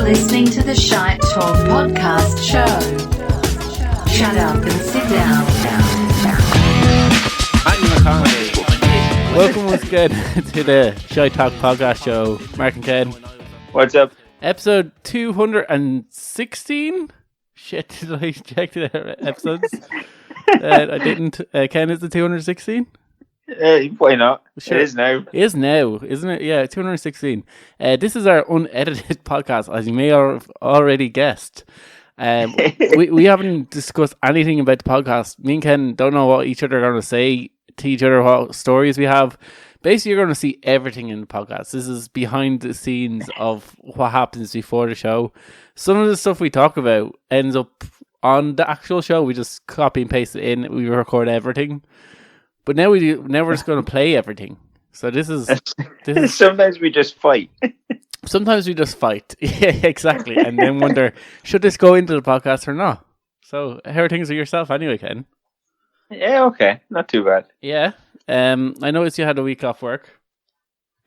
listening to the Shite Talk podcast show. Shut up and sit down. Welcome once again to the Shite Talk podcast show. Mark and Ken. What's up? Episode 216? Shit, did I check the episodes? I didn't. Ken, is it 216? Why not? Sure. It is now. It is now, isn't it? Yeah, 216. This is our unedited podcast, as you may have already guessed. We haven't discussed anything about the podcast. Me and Ken don't know what each other are going to say to each other, what stories we have. Basically, you're going to see everything in the podcast. This is behind the scenes of what happens before the show. Some of the stuff we talk about ends up on the actual show. We just copy and paste it in. We record everything. But now we're just going to play everything. So this is Sometimes we just fight. Sometimes we just fight. Yeah, exactly. And then wonder, should this go into the podcast or not? So how are things with yourself anyway, Ken? Yeah, okay. Not too bad. Yeah. I noticed you had a week off work.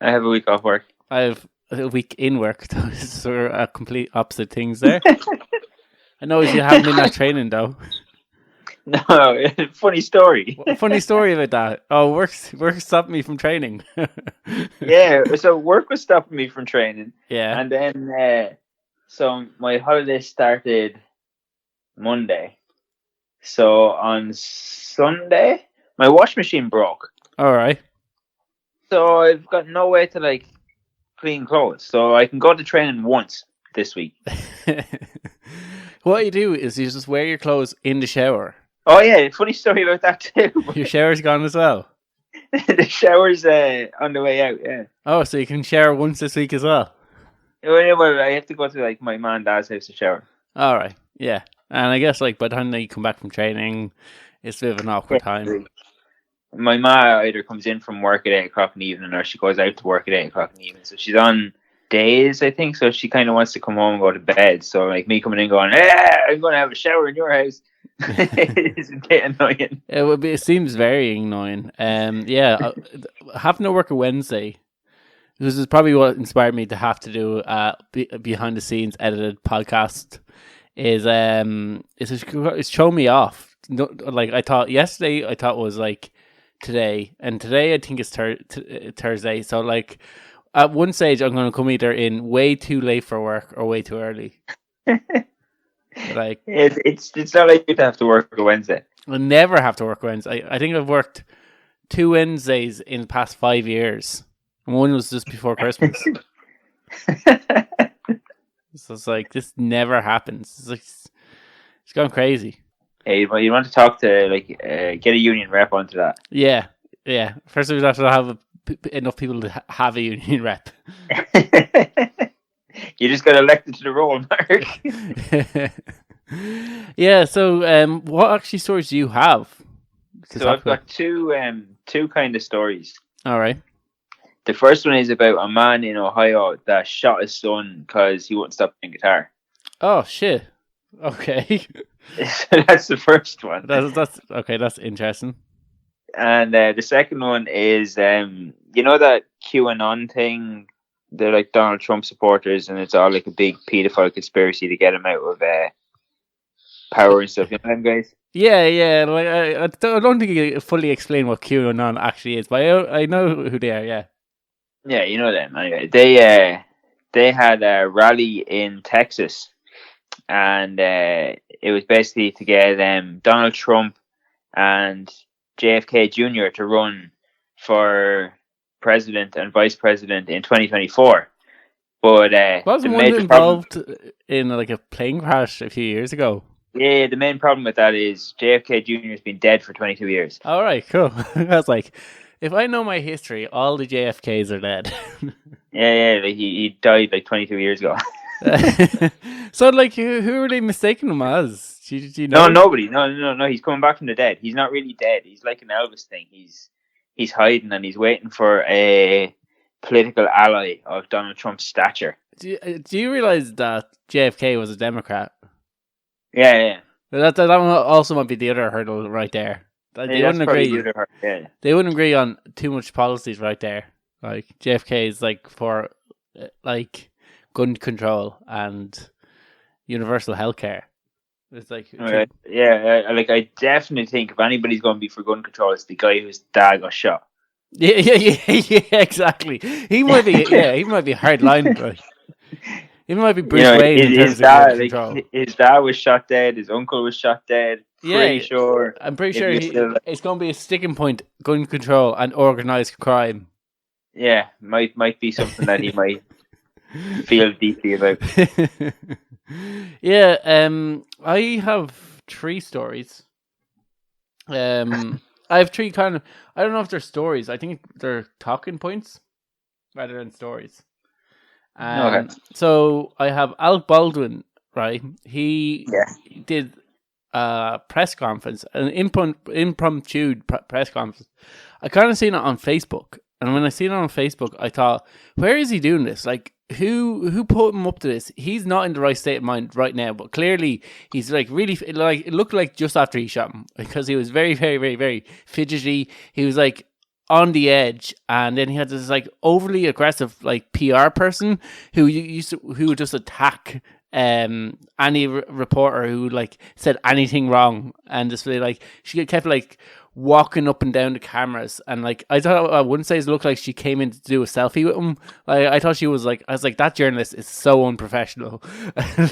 I have a week off work. I have a week in work. So are complete opposite things there. I noticed you haven't been at training though. No, funny story. Funny story about that. Oh, work stopped me from training. Yeah, so work was stopping me from training. Yeah. And then, so my holiday started Monday. So on Sunday, my wash machine broke. All right. So I've got no way to clean clothes. So I can go to training once this week. What you do is you just wear your clothes in the shower. Oh yeah, funny story about that too. Your shower's gone as well. The shower's on the way out, yeah. Oh, so you can shower once this week as well. Well, I have to go to my mom and dad's house to shower. All right, yeah. And I guess by the time you come back from training, it's a bit of an awkward time. My ma either comes in from work at 8 o'clock in the evening or she goes out to work at 8 o'clock in the evening. So she's on days, I think. So she kind of wants to come home and go to bed. So me coming in going, I'm going to have a shower in your house. It's a bit annoying. It seems very annoying. Yeah, having to work a Wednesday. This is probably what inspired me to have to do behind the scenes edited podcast. It's showing me off. I thought yesterday, I thought was today, and today I think it's Thursday. So at one stage, I'm going to come either in way too late for work or way too early. It's not like you have to work a Wednesday. I never have to work Wednesday. I think I've worked 2 Wednesdays in the past 5 years, and one was just before Christmas. So it's this never happens. It's gone crazy. Hey, well, you want to talk to get a union rep onto that? Yeah. First, we have to have enough people to have a union rep. You just got elected to the role, Mark. Yeah. So, what actually stories do you have? So I've got two kind of stories. All right. The first one is about a man in Ohio that shot his son because he wouldn't stop playing guitar. Oh shit! Okay. So that's the first one. That's okay. That's interesting. And the second one is that QAnon thing. They're Donald Trump supporters, and it's all a big pedophile conspiracy to get him out of power and stuff. You know them guys? Yeah. I don't think you fully explain what QAnon actually is, but I know who they are. Yeah. Yeah, you know them. Anyway, they had a rally in Texas, and it was basically to get Donald Trump and JFK Jr. to run for president and vice president in 2024. But wasn't one involved in a plane crash a few years ago? Yeah, the main problem with that is JFK Jr. has been dead for 22 years. All right, cool. I was if I know my history, all the JFKs are dead. Yeah, he died 22 years ago. So, who are they mistaking him as? Do you know? No, nobody. No. He's coming back from the dead. He's not really dead. He's like an Elvis thing. He's hiding and he's waiting for a political ally of Donald Trump's stature. Do you realize that JFK was a Democrat? Yeah. That also might be the other hurdle right there. They wouldn't agree. They wouldn't agree on too much policies right there. JFK is for gun control and universal healthcare. It's like, Right. Yeah, I definitely think if anybody's going to be for gun control, it's the guy whose dad got shot. yeah, exactly. He might be hardline, right? He might be Bruce Wayne in terms His of gun dad, control. his dad was shot dead. His uncle was shot dead. Pretty Yeah, sure. I'm pretty if sure you're still, it's going to be a sticking point: gun control and organized crime. yeah, might be something that he might feel deeply about. Yeah, I have 3 stories. I have 3 kind of. I don't know if they're stories. I think they're talking points rather than stories. Okay. So I have Alec Baldwin. Right, he did a press conference, an impromptu press conference. I kind of seen it on Facebook, and when I seen it on Facebook, I thought, where is he doing this? Like, who put him up to this? He's not in the right state of mind right now, but clearly he's like really like it looked like just after he shot him because he was very, very, very, very fidgety. He was like on the edge, and then he had this like overly aggressive like PR person who would just attack any reporter who like said anything wrong, and just really like she kept like walking up and down the cameras, and like I thought at one stage it looked like she came in to do a selfie with him. Like I thought she was like, I was like, that journalist is so unprofessional,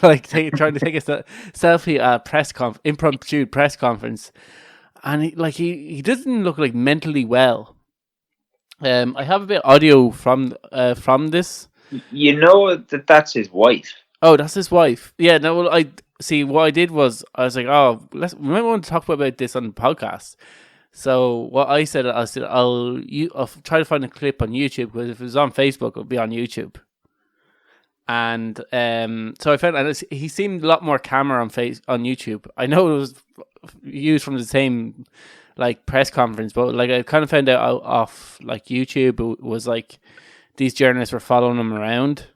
like trying to take a selfie at impromptu press conference, and he doesn't look like mentally well. I have a bit of audio from this. You know that's his wife. Oh, that's his wife. Yeah, no, well, I see. What I did was I was like, oh, we might want to talk about this on the podcast. So what I said, I'll try to find a clip on YouTube, because if it was on Facebook, it'll be on YouTube. And so I found, and he seemed a lot more camera on YouTube. I know it was used from the same like press conference, but like I kind of found out off like YouTube, it was like these journalists were following him around.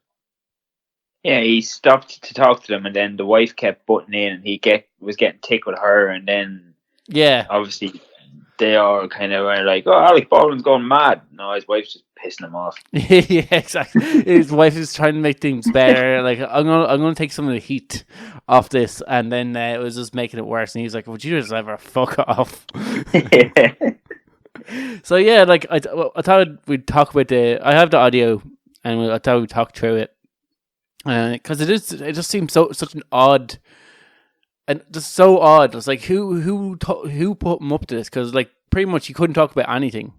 Yeah, he stopped to talk to them, and then the wife kept butting in, and he was getting tick with her, and then obviously they all kind of were like, "Oh, Alec Baldwin's going mad." No, his wife's just pissing him off. Yeah, exactly. His wife is trying to make things better. Like, I'm gonna take some of the heat off this, and then it was just making it worse. And he's like, "Would you just ever fuck off?" So yeah, like I thought we'd talk about I have the audio, and I thought we'd talk through it. Because it just seems such an odd, and just so odd. It's like who put him up to this? Because like pretty much he couldn't talk about anything,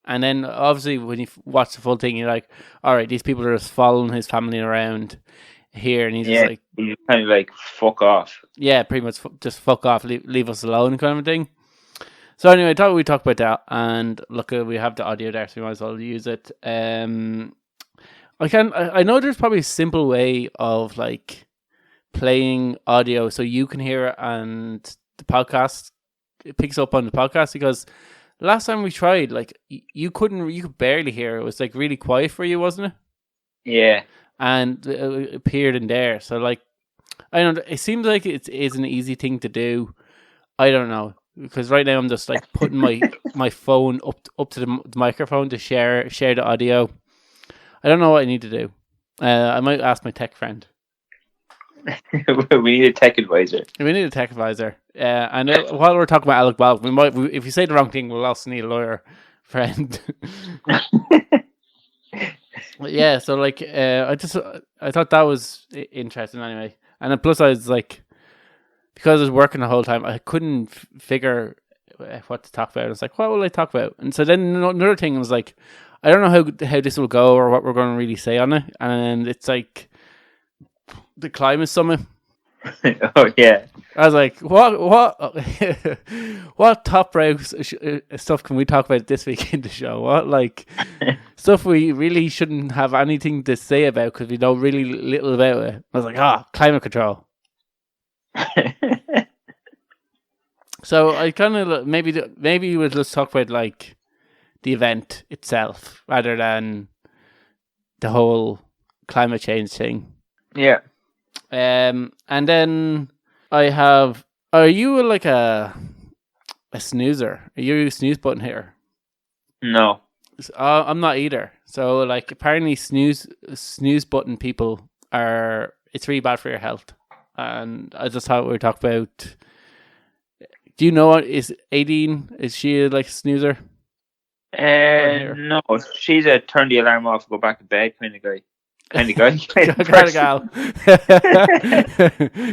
and then obviously when you watch the full thing, you're like, all right, these people are just following his family around here, and he's just like, he's kind of like fuck off. Yeah, pretty much just fuck off, leave us alone, kind of thing. So anyway, I thought we'd talk about that, and look, we have the audio there, so we might as well use it. I know there's probably a simple way of like playing audio so you can hear it and it picks up on the podcast, because last time we tried, like you could barely hear it. It was like really quiet for you, wasn't it? Yeah. And it appeared in there. So like, I don't know, it seems like it is an easy thing to do. I don't know, because right now I'm just like putting my phone up to the microphone to share the audio. I don't know what I need to do. I might ask my tech friend. We need a tech advisor. And while we're talking about Alec Baldwin, if you say the wrong thing, we'll also need a lawyer friend. Yeah, so like, I thought that was interesting anyway. And plus I was like, because I was working the whole time, I couldn't figure what to talk about. I was like, what will I talk about? And so then another thing was like, I don't know how this will go or what we're going to really say on it. And it's like the climate summit. Oh yeah. I was like, what top row stuff can we talk about this week in the show? What like stuff we really shouldn't have anything to say about because we know really little about it. I was like, climate control. So I kind of maybe we'll just talk about like the event itself rather than the whole climate change thing. Yeah. And then I have. Are you like a snoozer? Are you a snooze button hitter? No. I'm not either. So like apparently snooze button people it's really bad for your health. And I just thought we were talking about. Do you know is Aideen? Is she like a snoozer? No, she's a turn the alarm off, go back to bed kind of guy. Kind of guy. Gal.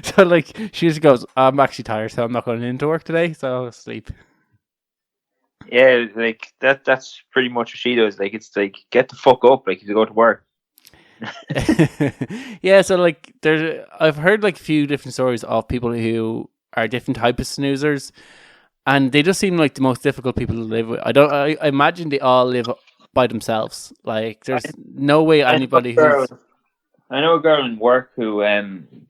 So like she just goes, I'm actually tired, so I'm not going into work today, so I'll sleep. Yeah, like that's pretty much what she does. Like it's like get the fuck up, like if you go to work. Yeah, so like I've heard like a few different stories of people who are different types of snoozers, and they just seem like the most difficult people to live with. I imagine they all live by themselves. Like there's no way anybody who's I know a girl in work who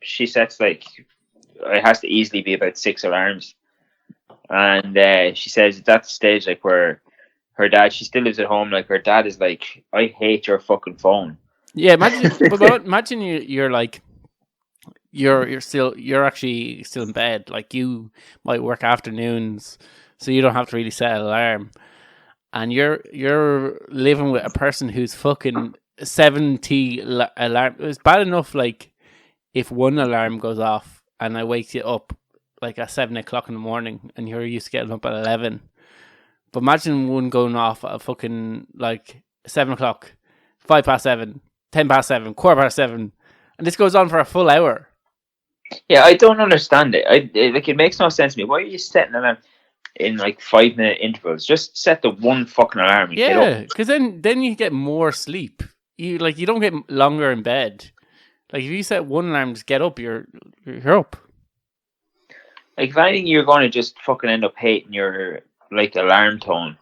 she sets like it has to easily be about 6 alarms, and she says that's the stage like where her dad, she still lives at home, like her dad is like, I hate your fucking phone. Yeah, imagine you're like you're actually still in bed. Like you might work afternoons, so you don't have to really set an alarm, and you're living with a person who's fucking 70 alarm. It's bad enough like if one alarm goes off and I wake you up like at 7 o'clock in the morning and you're used to getting up at 11. But imagine one going off at fucking like 7 o'clock, 5 past 7, 10 past 7, quarter past 7, and this goes on for a full hour. Yeah, I don't understand it. Like it makes no sense to me. Why are you setting an alarm in like 5-minute intervals? Just set the one fucking alarm and get up. Yeah, because then you get more sleep. You don't get longer in bed. Like if you set one alarm, just get up, you're up. Like if anything, you're going to just fucking end up hating your like alarm tone.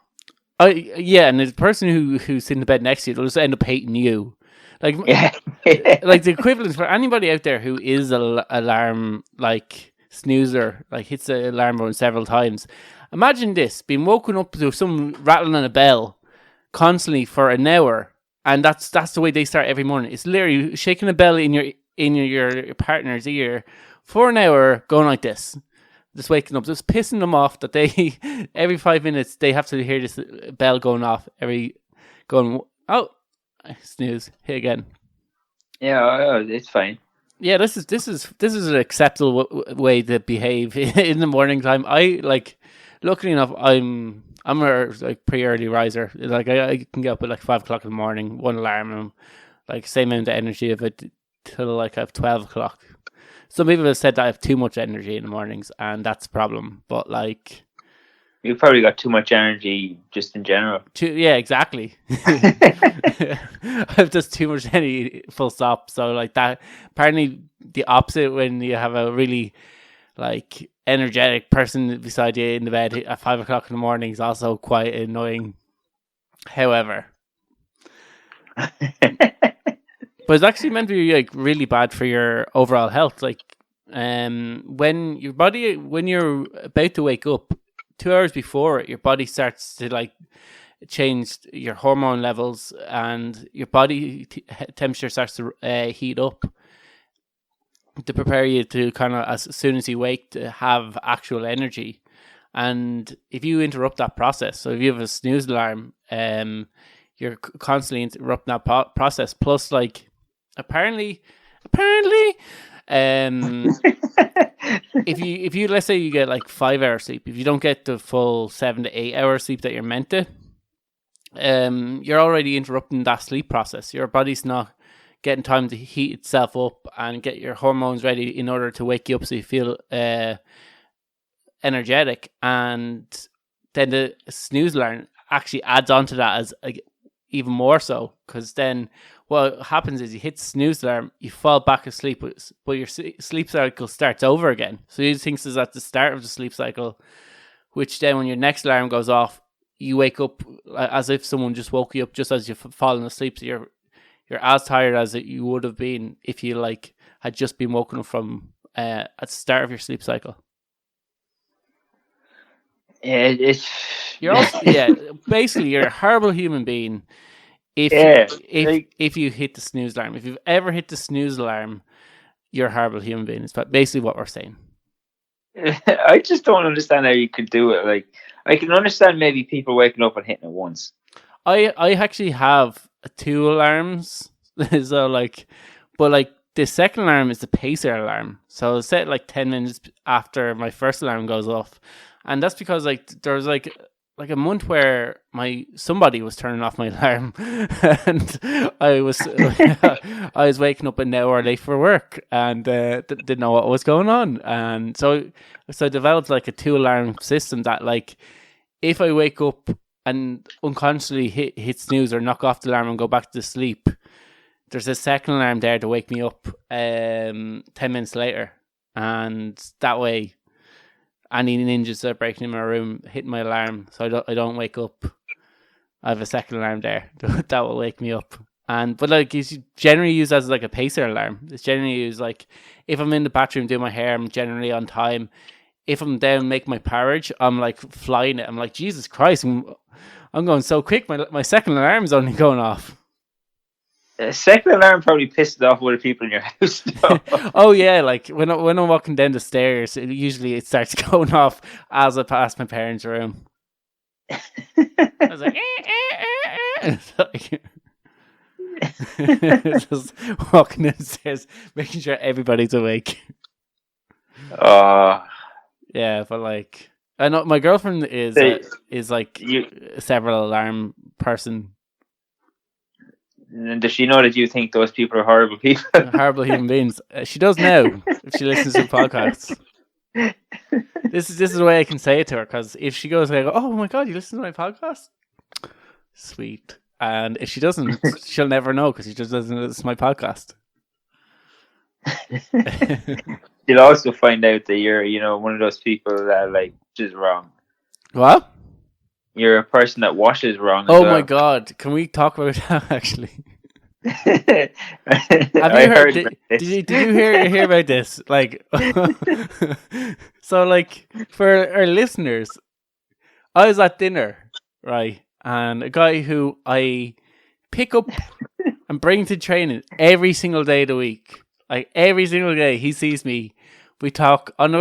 Yeah, and the person who's in the bed next to you, they'll just end up hating you. Like, yeah. Like the equivalent for anybody out there who is an alarm like snoozer, like hits the alarm button several times. Imagine this: being woken up to some rattling on a bell constantly for an hour, and that's the way they start every morning. It's literally shaking a bell in your partner's ear for an hour, going like this. Just waking up, just pissing them off that they every 5 minutes they have to hear this bell going off. Snooze, hit again. Yeah, it's fine. Yeah, this is an acceptable way to behave in the morning time. I like, luckily enough, I'm a like pre-early riser. Like I can get up at like 5 o'clock in the morning, one alarm, and like same amount of energy of it till like I have 12 o'clock. Some people have said that I have too much energy in the mornings, and that's a problem. But like, you've probably got too much energy just in general. Yeah, exactly. I have just too much energy, full stop. So like that, apparently the opposite when you have a really like energetic person beside you in the bed at 5 o'clock in the morning is also quite annoying. However, but it's actually meant to be like really bad for your overall health. Like, when you're about to wake up, 2 hours before your body starts to like change your hormone levels and your body temperature starts to heat up to prepare you to kind of as soon as you wake to have actual energy. And if you interrupt that process, so if you have a snooze alarm, you're constantly interrupting that process. Plus, like, apparently, if you let's say you get like 5 hours sleep, if you don't get the full 7 to 8 hours sleep that you're meant to, you're already interrupting that sleep process. Your body's not getting time to heat itself up and get your hormones ready in order to wake you up so you feel energetic. And then the snooze alarm actually adds on to that as like, even more so, because then what happens is you hit the snooze alarm, you fall back asleep, but your sleep cycle starts over again. So you think it's at the start of the sleep cycle, which then when your next alarm goes off, you wake up as if someone just woke you up just as you've fallen asleep. So you're as tired as you would have been if you like had just been woken up from at the start of your sleep cycle. Yeah, you're also, basically you're a horrible human being if you hit the snooze alarm. If you've ever hit the snooze alarm, you're a horrible human being. It's basically what we're saying. I just don't understand how you could do it. Like, I can understand maybe people waking up and hitting it once. I actually have 2 alarms, so like, but like the second alarm is the pacer alarm. So I'll set it like 10 minutes after my first alarm goes off. And that's because like there was like a month where somebody was turning off my alarm, and I was waking up an hour late for work, and didn't know what was going on. And so I developed like a 2 alarm system that, like, if I wake up and unconsciously hit snooze or knock off the alarm and go back to sleep, there's a second alarm there to wake me up 10 minutes later. And that way, any ninjas that are breaking in my room, hitting my alarm, so I don't wake up, I have a second alarm there that will wake me up. But like, it's generally used as like a pacer alarm. It's generally used like if I'm in the bathroom doing my hair, I'm generally on time. If I'm down making my porridge, I'm like flying it. I'm like, Jesus Christ, I'm going so quick. My second alarm is only going off. A second alarm probably pisses off other people in your house. Oh yeah, like when I'm walking down the stairs, it starts going off as I pass my parents' room. I was like, just walking downstairs, making sure everybody's awake. Yeah, but like, I know my girlfriend is like a several alarm person. And does she know that you think those people are horrible people? Horrible human beings. She does now, if she listens to podcasts. This is the way I can say it to her, because if she goes, I go, oh my God, you listen to my podcast? Sweet. And if she doesn't, she'll never know, because she just doesn't listen to my podcast. She'll also find out that you're, one of those people that like is wrong. What? You're a person that washes wrong. Oh my God! Can we talk about that actually? Have you heard? Did you hear about this? Like, so like for our listeners, I was at dinner, right, and a guy who I pick up and bring to training every single day of the week, like every single day, he sees me. We talk on the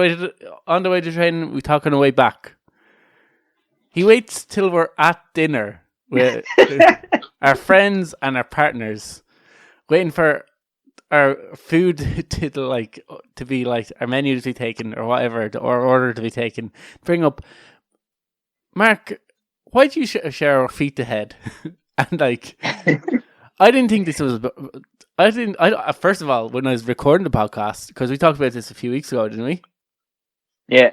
way to training. We talk on the way back. He waits till we're at dinner with our friends and our partners, waiting for our food to be like our menu to be taken or whatever, or order to be taken. Bring up, Mark, why do you share our feet to head? And like, I didn't think this was. First of all, when I was recording the podcast, because we talked about this a few weeks ago, didn't we? Yeah.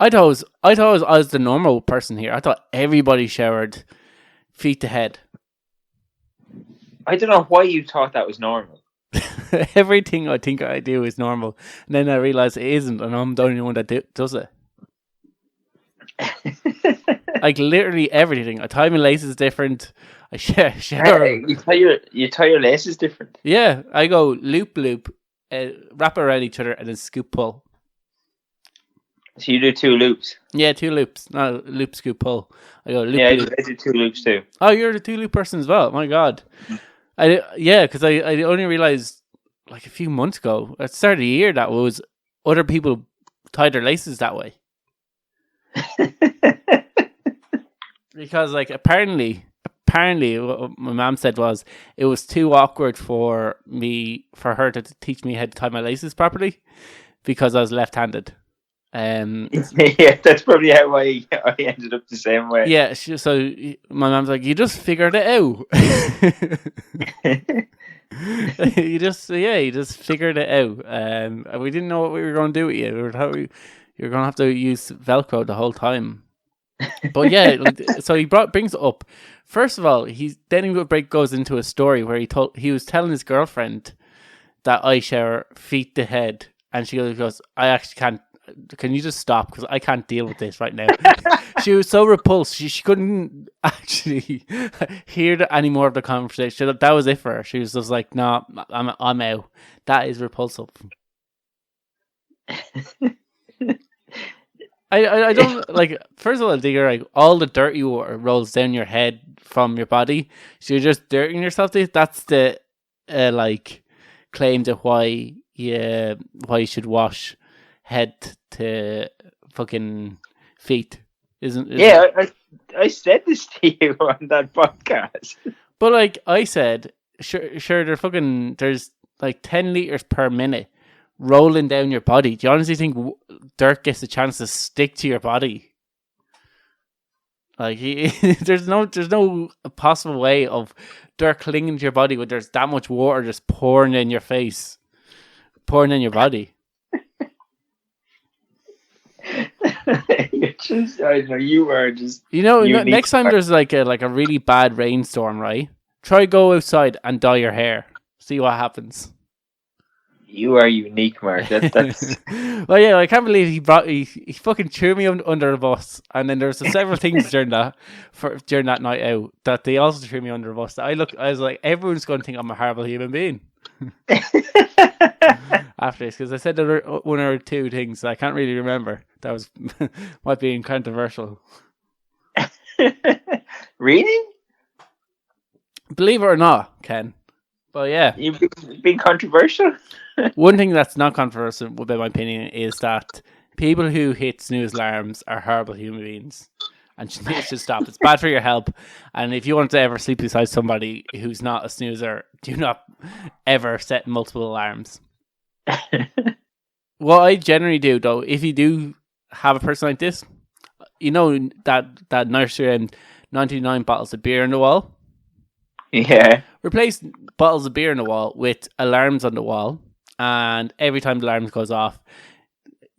I thought I was the normal person here. I thought everybody showered feet to head. I don't know why you thought that was normal. Everything I think I do is normal, and then I realize it isn't, and I'm the only one that does it. Like literally everything. I tie my laces different. I shower. You tie your laces different. Yeah, I go loop, wrap around each other, and then scoop pull. So you do 2 loops? Yeah, 2 loops. No, loop, scoop, pull. I go loop, yeah, loop. I do 2 loops too. Oh, you're the 2 loop person as well. My God. Because I only realized like a few months ago, at the start of the year, that was other people tied their laces that way. Because like apparently what my mom said was it was too awkward for her to teach me how to tie my laces properly because I was left-handed. Yeah, that's probably how I ended up the same way. Yeah, so my mom's like, you just figured it out. you just figured it out. And we didn't know what we were going to do with you. You're going to have to use Velcro the whole time. But yeah, so he brings it up. First of all, goes into a story where he was telling his girlfriend that I shower feet to head, and she goes, I actually can't. Can you just stop? Because I can't deal with this right now. She was so repulsed. She couldn't actually hear any more of the conversation. That was it for her. She was just like, no, I'm out. That is repulsive. I don't like. First of all, like all the dirt you rolls down your head from your body, so you're just dirtying yourself. That's the like claim to why you should wash head to fucking feet, isn't yeah, I said this to you on that podcast. But like I said, sure, they're fucking. There's like 10 liters per minute rolling down your body. Do you honestly think dirt gets a chance to stick to your body? Like there's no possible way of dirt clinging to your body when there's that much water just pouring in your face, pouring in your body. You're just, I know you are just. Next time there's like a really bad rainstorm, right? Try go outside and dye your hair. See what happens. You are unique, Mark. That's. Well, yeah, I can't believe he fucking threw me under the bus, and then there's several things during that night out that they also threw me under the bus. I was like, everyone's going to think I'm a horrible human being after this, because I said there were one or two things I can't really remember that was might be controversial. Really? Believe it or not, Ken. But yeah, You've been controversial. One thing that's not controversial, in my opinion, is that people who hit snooze alarms are horrible human beings, and it should stop. It's bad for your health, and if you want to ever sleep beside somebody who's not a snoozer, do not ever set multiple alarms. What I generally do, though, if you do have a person like this, that nursery 99 bottles of beer on the wall. Yeah. Replace bottles of beer on the wall with alarms on the wall, and every time the alarm goes off,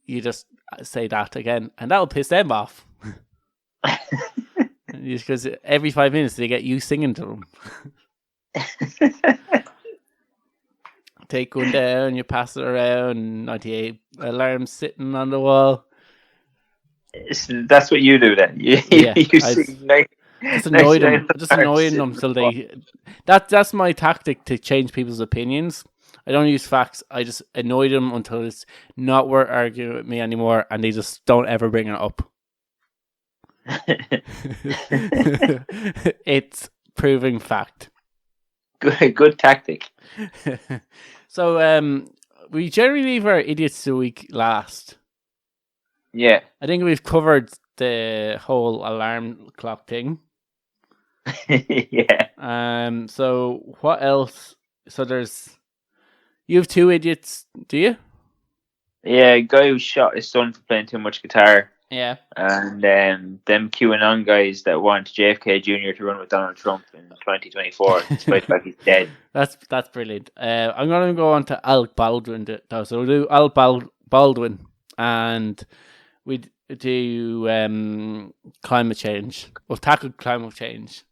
you just say that again, and that'll piss them off. Because every 5 minutes they get you singing to them. Take one down, you pass it around, 98 alarms sitting on the wall. That's what you do then. You sing just annoy them. Just annoying them till they. That's my tactic to change people's opinions. I don't use facts. I just annoy them until it's not worth arguing with me anymore, and they just don't ever bring it up. It's proving fact. Good tactic. So we generally leave our idiots of the week last. Yeah. I think we've covered the whole alarm clock thing. Yeah. So what else? So you have two idiots, do you? Yeah, a guy who shot his son for playing too much guitar. Yeah. And them QAnon guys that want JFK Jr. to run with Donald Trump in 2024, despite the fact he's dead. That's brilliant. I'm going to go on to Alec Baldwin, though. So we'll do Alec Baldwin, and we do climate change. We'll tackle climate change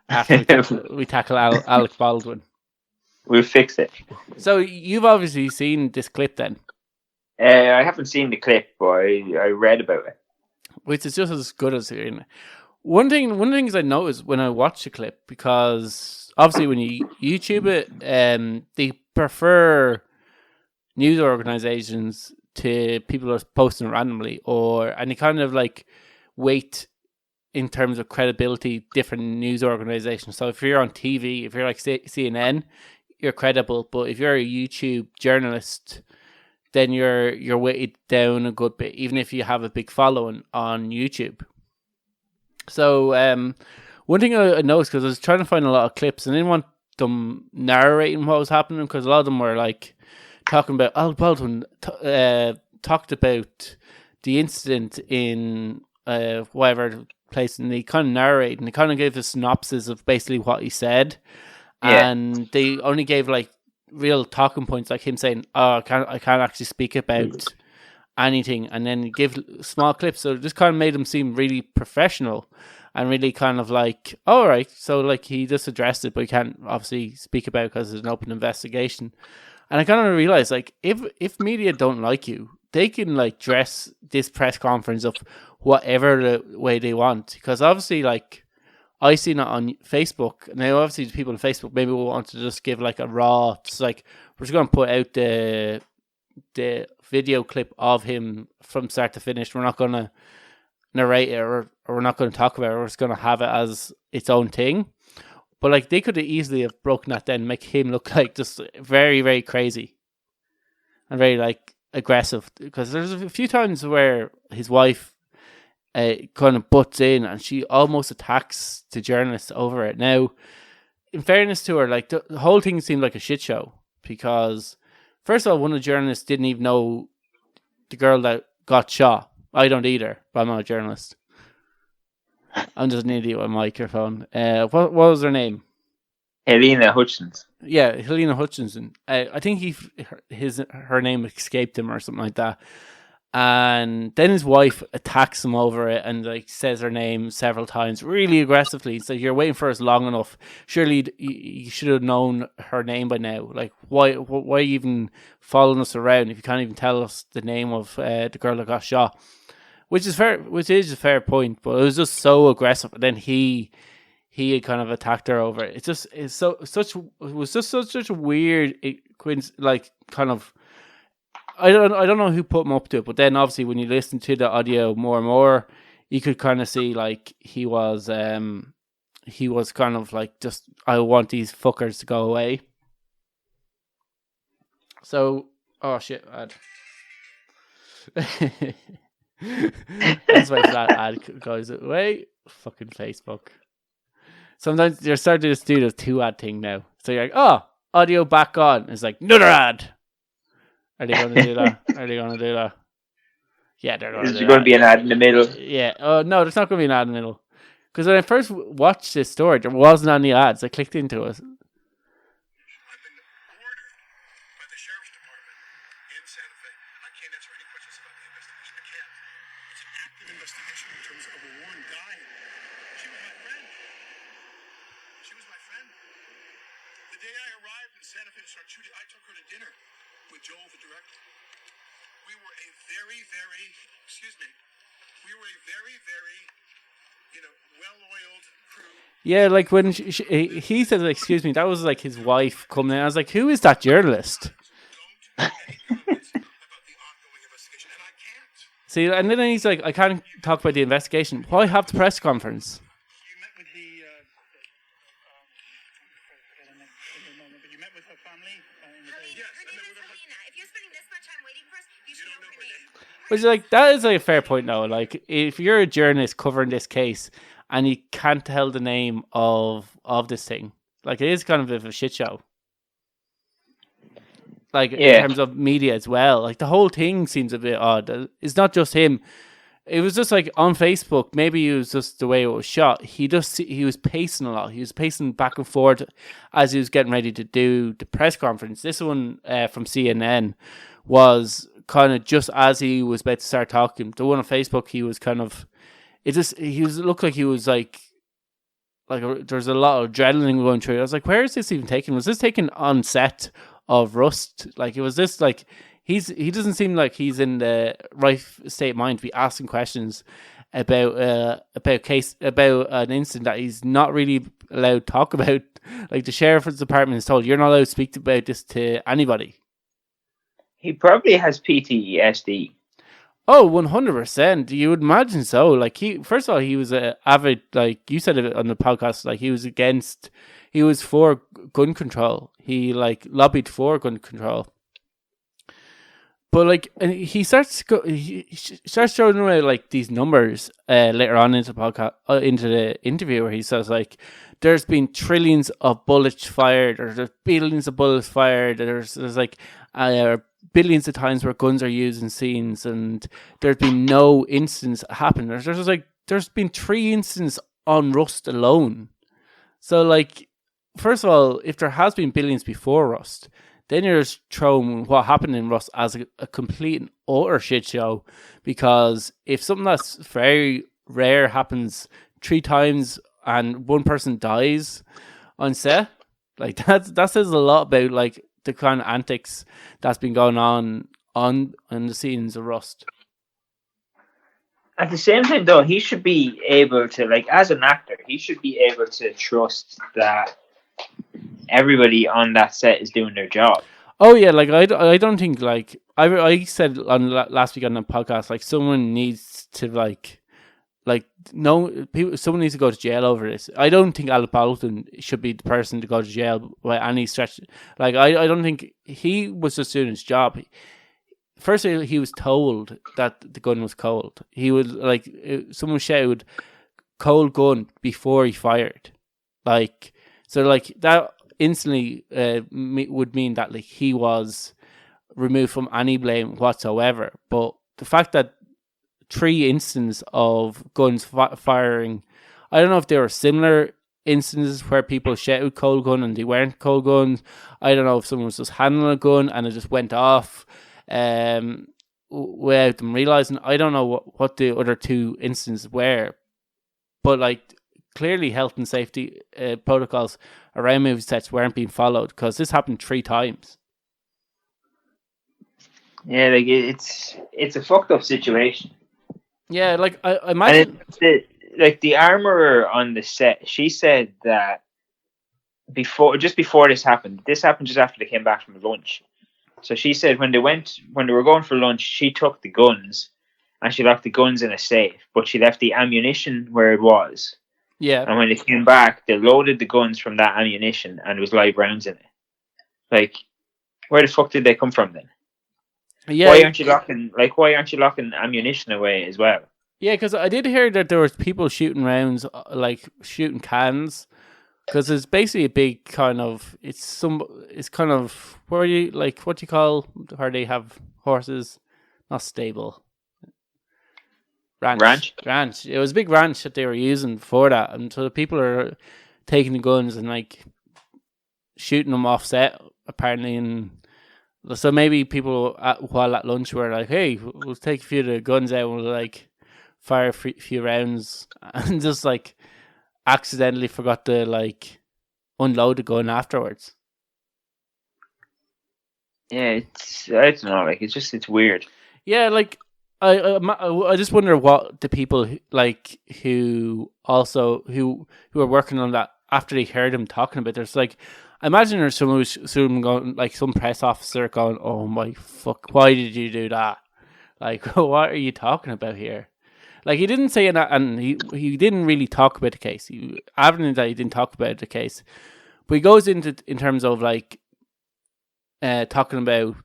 after we tackle Alec Baldwin. We'll fix it. So you've obviously seen this clip then. I haven't seen the clip, but I read about it. Which is just as good as hearing it. One of the things I noticed when I watched the clip, because obviously when you YouTube it, they prefer news organizations to people who are posting randomly, and they kind of like weight in terms of credibility different news organizations. So if you're on TV, if you're like CNN, you're credible, but if you're a YouTube journalist, then you're weighted down a good bit, even if you have a big following on YouTube. So one thing I noticed, because I was trying to find a lot of clips, and I didn't want them narrating what was happening, because a lot of them were like talking about Alec Baldwin talked about the incident in whatever place, and they kind of narrate, and they kind of gave a synopsis of basically what he said, and they only gave like real talking points, like him saying, "Oh, I can't actually speak about anything," and then give small clips. So it just kind of made him seem really professional and really kind of like, all right, so like he just addressed it, but he can't obviously speak about it because there's an open investigation. And I kind of realized, like, if media don't like you, they can like dress this press conference up whatever the way they want, because obviously, like, I seen it on Facebook. Now, obviously, the people on Facebook maybe will want to just give like a raw. It's like, we're just going to put out the video clip of him from start to finish. We're not going to narrate it, or we're not going to talk about it. We're just going to have it as its own thing. But like, they could have easily have broken that down, make him look like just very, very crazy and very like aggressive. Because there's a few times where his wife kind of butts in, and she almost attacks the journalists over it. Now, in fairness to her, like, the whole thing seemed like a shit show, because, first of all, one of the journalists didn't even know the girl that got shot. I don't either, but I'm not a journalist. I'm just an idiot with a microphone. What was her name? Helena Hutchins. Yeah, Helena Hutchinson. I think her name escaped him or something like that. And then his wife attacks him over it and like says her name several times, really aggressively. So you're waiting for us long enough. Surely you should have known her name by now. Like, why even following us around if you can't even tell us the name of the girl that got shot? Which is a fair point, but it was just so aggressive. And then he kind of attacked her over it. It was just such a weird kind of. I don't know who put him up to it, but then obviously when you listen to the audio more and more, you could kind of see like he was kind of like, just, I want these fuckers to go away. So, oh shit, ad. That's why that ad goes away. Fucking Facebook. Sometimes they're starting to just do this 2-ad thing now. So you're like, oh, audio back on. It's like, another ad. Are they going to do that? Yeah, they're going to do that. Is there going to be an ad in the middle? Yeah. Oh, no, there's not going to be an ad in the middle. Because when I first watched this story, there wasn't any ads. I clicked into it. well-oiled crew. Yeah, like when he said, excuse me, that was like his wife coming in. I was like, who is that journalist? See, and then he's like, I can't talk about the investigation. Why have the press conference? You met with you met with her family? Yes, her name is Helena. If you're spending this much time waiting for us, you should know her name. Which, like, that is like a fair point now. Like, if you're a journalist covering this case and you can't tell the name of this thing, like, it is kind of a shit show. Like, in terms of media as well. Like, the whole thing seems a bit odd. It's not just him. It was just like on Facebook, maybe it was just the way it was shot. He was pacing a lot. He was pacing back and forth as he was getting ready to do the press conference. This one from CNN was kind of just as he was about to start talking. The one on Facebook, he was kind of, looked like he was like there's a lot of adrenaline going through. I was like, where is this even taken? Was this taken on set of Rust? Like, it was this like, he doesn't seem like he's in the right state of mind to be asking questions about an incident that he's not really allowed to talk about. Like, the sheriff's department is told, you're not allowed to speak about this to anybody. He probably has PTSD. Oh, 100%. You would imagine so. Like, first of all, he was an avid, like you said it on the podcast, like he was for gun control. He like lobbied for gun control. But like, and he starts showing away like these numbers later on into the podcast, into the interview, where he says like, there's been trillions of bullets fired, or there's billions of bullets fired. There's like billions of times where guns are used in scenes, and there's been no incidents happen. There's been 3 incidents on Rust alone. So like, first of all, if there has been billions before Rust, then you're just throwing what happened in Rust as a complete and utter shit show. Because if something that's very rare happens 3 times and one person dies on set, like that says a lot about like the kind of antics that's been going on the scenes of Rust. At the same time, though, he should be able to, like, as an actor, he should be able to trust that everybody on that set is doing their job. Oh yeah, like I don't think, like I said on last week on the podcast, like someone needs to someone needs to go to jail over this. I don't think Alec Baldwin should be the person to go to jail by any stretch. Like I don't think he was just doing his job. Firstly, he was told that the gun was cold. He would like someone shouted "cold gun" before he fired. Like, so like that instantly would mean that like he was removed from any blame whatsoever. But the fact that 3 instances of guns firing, I don't know if there were similar instances where people shouted cold gun and they weren't cold guns. I don't know if someone was just handling a gun and it just went off without them realizing. I don't know what the other 2 instances were, but like clearly health and safety protocols around movie sets weren't being followed, because this happened 3 times. Yeah, like it's a fucked up situation. Yeah, like I imagine. And the armorer on the set, she said that before this happened just after they came back from lunch. So she said when they were going for lunch, she took the guns and she locked the guns in a safe, but she left the ammunition where it was. Yeah. And when they came back, they loaded the guns from that ammunition and there was live rounds in it. Like, where the fuck did they come from then? Yeah. Why aren't you locking ammunition away as well? Yeah, because I did hear that there was people shooting rounds, like shooting cans, because it's basically a big kind of kind of where you like what do you call where they have horses, not stable. Ranch. It was a big ranch that they were using for that, and so the people are taking the guns and like shooting them off set apparently, and so maybe people while at lunch were like, "Hey, we'll take a few of the guns out and we'll like fire a few rounds," and just like accidentally forgot to like unload the gun afterwards. Yeah, I don't know, like it's weird. Yeah, like I just wonder what the people like who are working on that after they heard him talking about this. Like, I imagine there's someone going, like some press officer going, "Oh my fuck, why did you do that? Like, what are you talking about here?" Like, he didn't say that, and he didn't really talk about the case. He didn't talk about the case, but he goes in terms of like talking about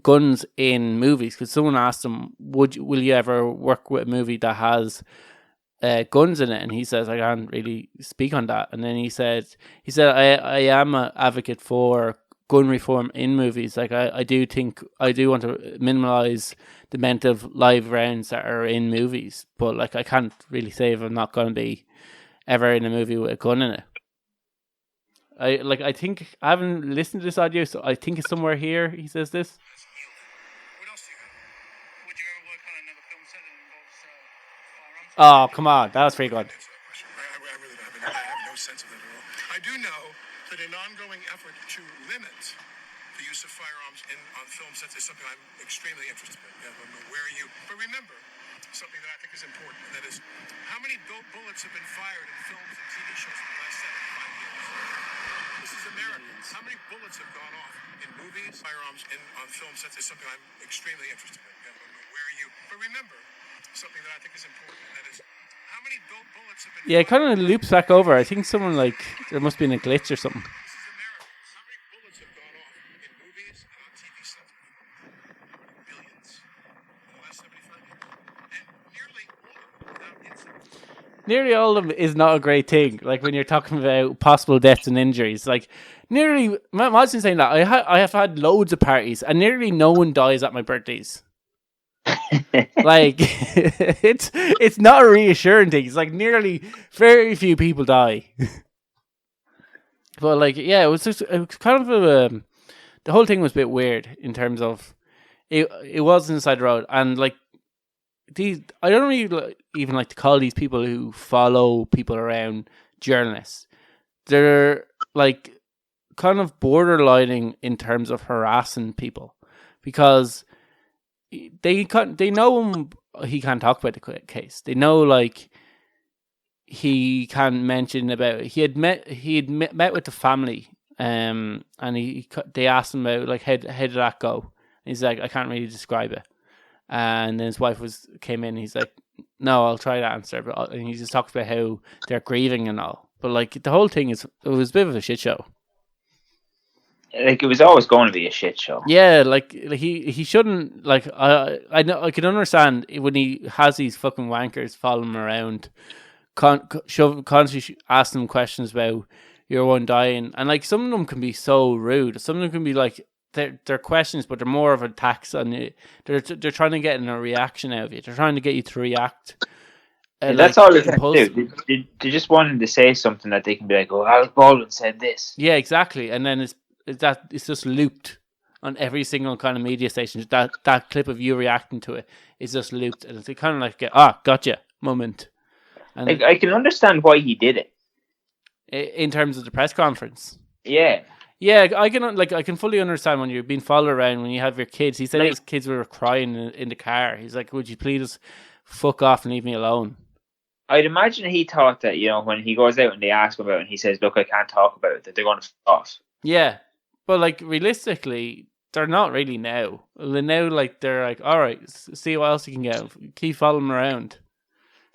guns in movies, because someone asked him, will you ever work with a movie that has guns in it? And he says, I can't really speak on that. And then he said I am an advocate for gun reform in movies. Like, I do want to minimize the amount of live rounds that are in movies, but like I can't really say if I'm not going to be ever in a movie with a gun in it. I think I haven't listened to this audio, so I think it's somewhere here. He says this. What else do you have? Would you ever work on another film set that involves firearms? Oh, come on, that was pretty good. I really don't have no sense of that at all. I do know that an ongoing effort to limit the use of firearms on film sets is something I'm extremely interested in. Yeah, where are you? But remember, something that I think is important, and that is how many bullets have been fired in films and TV shows in the last 75 years? This is America. How many bullets have gone off in movies? Firearms on film sets is something I'm extremely interested in. Yeah, where are you? But remember, something that I think is important, and that is how many bullets have been Yeah, it kind of loops back over. I think someone like there must be a glitch or something. This is America. How many bullets have gone off in movies and on TV sets? Billions. In the last 75 years. And nearly all of them without incident. Nearly all of them is not a great thing. Like when you're talking about possible deaths and injuries, like nearly. Imagine saying that I have had loads of parties and nearly no one dies at my birthdays. Like it's not a reassuring thing. It's like nearly very few people die. But like, yeah, it was kind of the whole thing was a bit weird in terms of it was inside the road, and like I don't really even like to call these people who follow people around journalists. They're like kind of borderlining in terms of harassing people, because they know him. He can't talk about the case. They know like he can mention about he had met with the family, and they asked him about like how did that go. And he's like, I can't really describe it. And then his wife came in. And he's like, no, I'll try to answer. But and he just talks about how they're grieving and all. But like the whole thing it was a bit of a shit show. Like, it was always going to be a shit show. Yeah, like he shouldn't. Like I know I can understand when he has these fucking wankers following him around, constantly asking him questions about you're one dying. And like some of them can be so rude. Some of them can be like they're questions, but they're more of attacks on you. They're trying to get a reaction out of you. They're trying to get you to react. That's all they can do. They just want him to say something that they can be like, "Oh, Alec Baldwin said this." Yeah, exactly. And then it's just looped on every single kind of media station. That clip of you reacting to it is just looped, and it's kind of like gotcha moment. And like, I can understand why he did it in terms of the press conference. Yeah, I can fully understand when you're being followed around when you have your kids. He said his kids were crying in the car. He's like, "Would you please fuck off and leave me alone?" I'd imagine he thought that, when he goes out and they ask him about it and he says, "Look, I can't talk about it," that they're going to fuck off. Yeah, but like realistically, they're not really now. Now, like they're like, all right, see what else you can get. Keep following him around.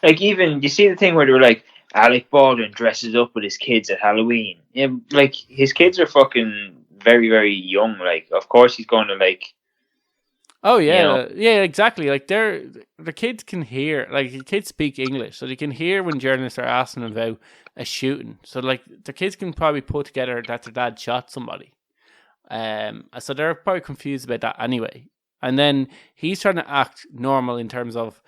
Like even you see the thing where they were like, Alec Baldwin dresses up with his kids at Halloween. Yeah, like his kids are fucking very, very young. Like, of course he's going to like. Oh yeah, yeah, exactly. Like the kids can hear, like the kids speak English, so they can hear when journalists are asking about a shooting. So like the kids can probably put together that their dad shot somebody. So they're probably confused about that anyway. And then he's trying to act normal in terms of,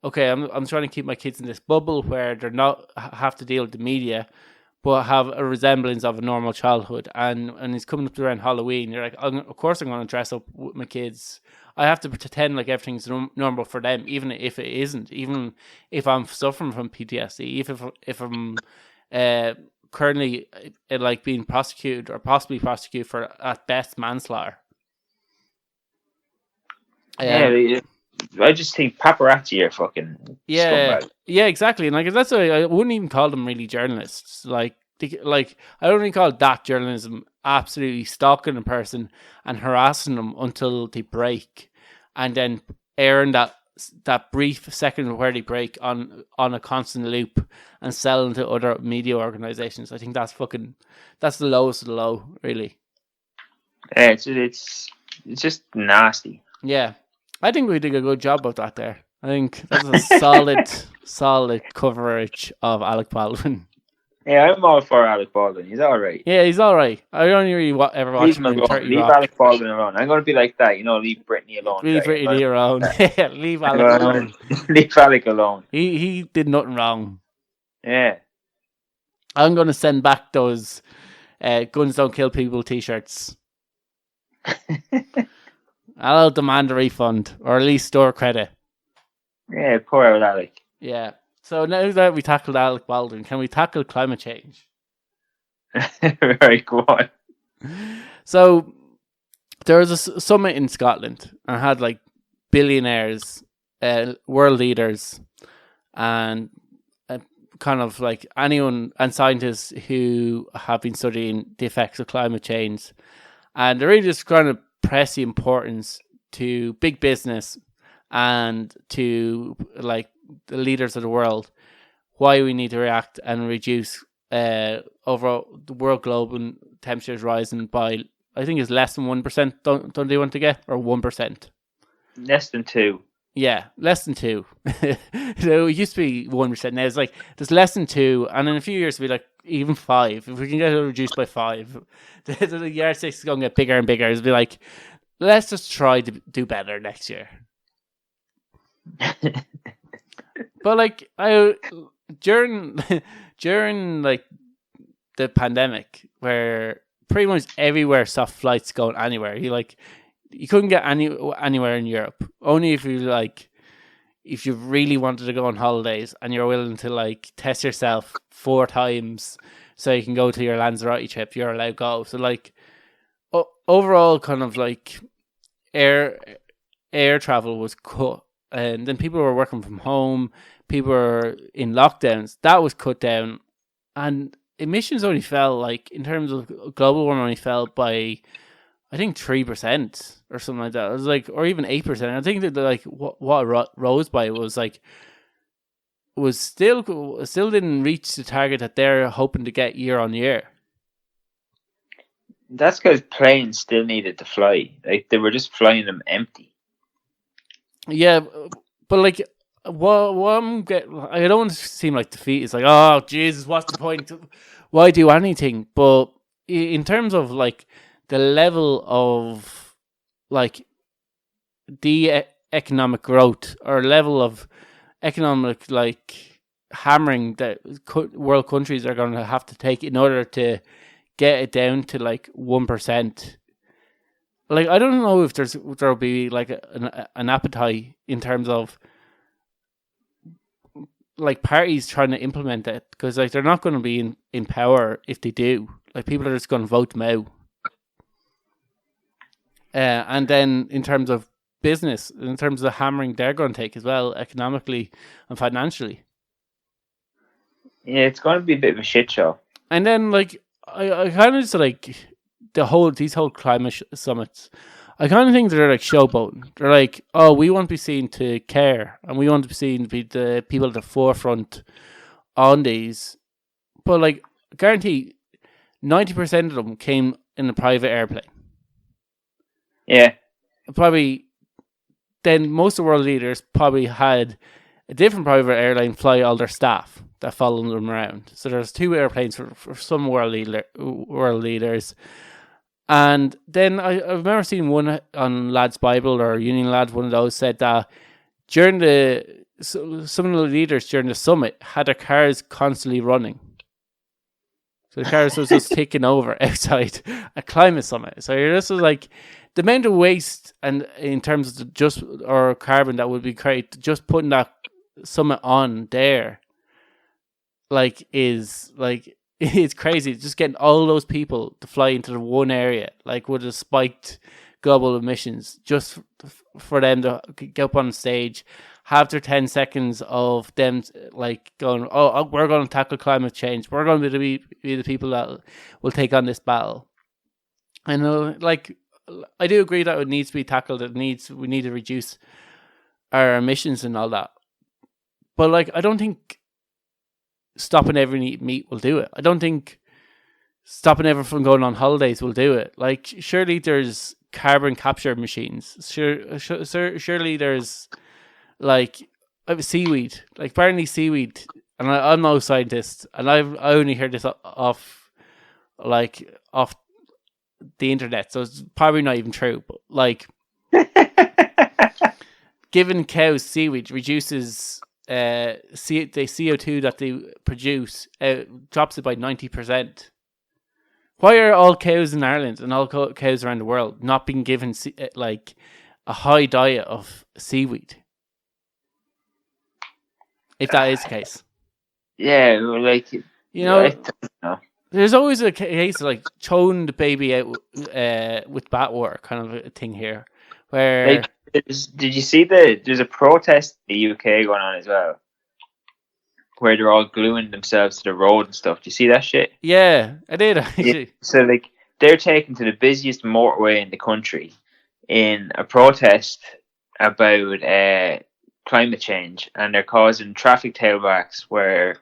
okay, I'm trying to keep my kids in this bubble where they're not have to deal with the media, but have a resemblance of a normal childhood. And he's coming up around Halloween. You're like, of course I'm going to dress up with my kids. I have to pretend like everything's normal for them, even if it isn't. Even if I'm suffering from PTSD, if I'm currently like being prosecuted or possibly prosecuted for at best manslaughter. Yeah, I just think paparazzi are fucking scumbag. Yeah, exactly. And like that's why I wouldn't even call them really journalists. Like I don't even call that journalism. Absolutely stalking a person and harassing them until they break, and then airing that brief second where they break on a constant loop and selling to other media organizations. I think that's the lowest of the low, really. Yeah, it's just nasty. Yeah, I think we did a good job of that there. I think that's a solid coverage of Alec Baldwin. Yeah, I'm all for Alec Baldwin. He's all right. Yeah, he's all right. I don't really ever watch him in 30 Leave Rock. Alec Baldwin alone. I'm going to be like that, leave Britney alone. Leave Britney alone. Yeah, leave Alec alone. Leave Alec alone. He did nothing wrong. Yeah. I'm going to send back those Guns Don't Kill People t-shirts. I'll demand a refund, or at least store credit. Yeah, poor old Alec. Yeah. So now that we tackled Alec Baldwin, can we tackle climate change? Very go on. So there was a summit in Scotland and had like billionaires, world leaders, and kind of like anyone and scientists who have been studying the effects of climate change, and they're really just kind of press the importance to big business and to like the leaders of the world why we need to react and reduce overall the world global temperatures rising by, I think it's less than 1%. Don't they want to get, or 1%? Less than 2. Yeah, less than 2. So it used to be 1%. Now it's like there's less than 2, and in a few years it'll be like even 5. If we can get it reduced by 5, the yardstick is going to get bigger and bigger. It'll be like, let's just try to do better next year. But like during like the pandemic, where pretty much everywhere saw flights going anywhere, you couldn't get anywhere in Europe. Only if you really wanted to go on holidays and you're willing to like test yourself 4 times so you can go to your Lanzarote trip, you're allowed to go. So like overall, kind of like air travel was cut. And then people were working from home, people were in lockdowns, that was cut down, and emissions only fell, like in terms of global warming, only fell by I think 3% or something like that. It was like, or even 8%. I think that like what rose by was still didn't reach the target that they're hoping to get year on year. That's because planes still needed to fly. Like they were just flying them empty. Yeah, but like, what I don't want to seem like defeat. It's like, oh Jesus, what's the point? why do anything? But in terms of like the level of like the economic growth or level of economic like hammering that world countries are going to have to take in order to get it down to like 1%. Like, I don't know if there'll be like an appetite in terms of like parties trying to implement that, because like they're not going to be in power if they do. Like, people are just going to vote them out. And then in terms of business, in terms of the hammering they're going to take as well, economically and financially. Yeah, it's going to be a bit of a shit show. And then like I kind of just like these whole climate summits. I kind of think they're like showboating. They're like, oh, we want to be seen to care, and we want to be seen to be the people at the forefront on these. But like, I guarantee 90% of them came in a private airplane. Yeah. Probably then most of the world leaders probably had a different private airline fly all their staff that follow them around. So there's 2 airplanes for some world leaders. And then I've remember seeing one on Lads Bible or Union Lads, one of those, said that during some of the leaders during the summit had their cars constantly running. So the cars was just taking over outside a climate summit. So you're just like, the amount of waste and in terms of or carbon that would be created just putting that summit on there, like, is like, it's crazy. Just getting all those people to fly into the one area, like with the spiked global emissions, just for them to get up on stage, have their 10 seconds of them like going, oh, we're going to tackle climate change. We're going to be the people that will take on this battle. And like, I do agree that it needs to be tackled. We need to reduce our emissions and all that. But like, I don't think stopping every meat will do it. I don't think stopping everyone from going on holidays will do it. Like, surely there's carbon capture machines. Surely there's like seaweed. Like, apparently seaweed, and I'm no scientist, and I only heard this off the internet, so it's probably not even true. But like, giving cows seaweed reduces the CO2 that they produce, drops it by 90%. Why are all cows in Ireland and all cows around the world not being given like a high diet of seaweed? If that is the case. Yeah, like, you know, I don't know. There's always a case of like throwing the baby out with bathwater kind of a thing here, where Like, did you see there's a protest in the UK going on as well, where they're all gluing themselves to the road and stuff. Do you see that shit? Yeah, I did actually. Yeah. So like, they're taken to the busiest motorway in the country in a protest about climate change, and they're causing traffic tailbacks where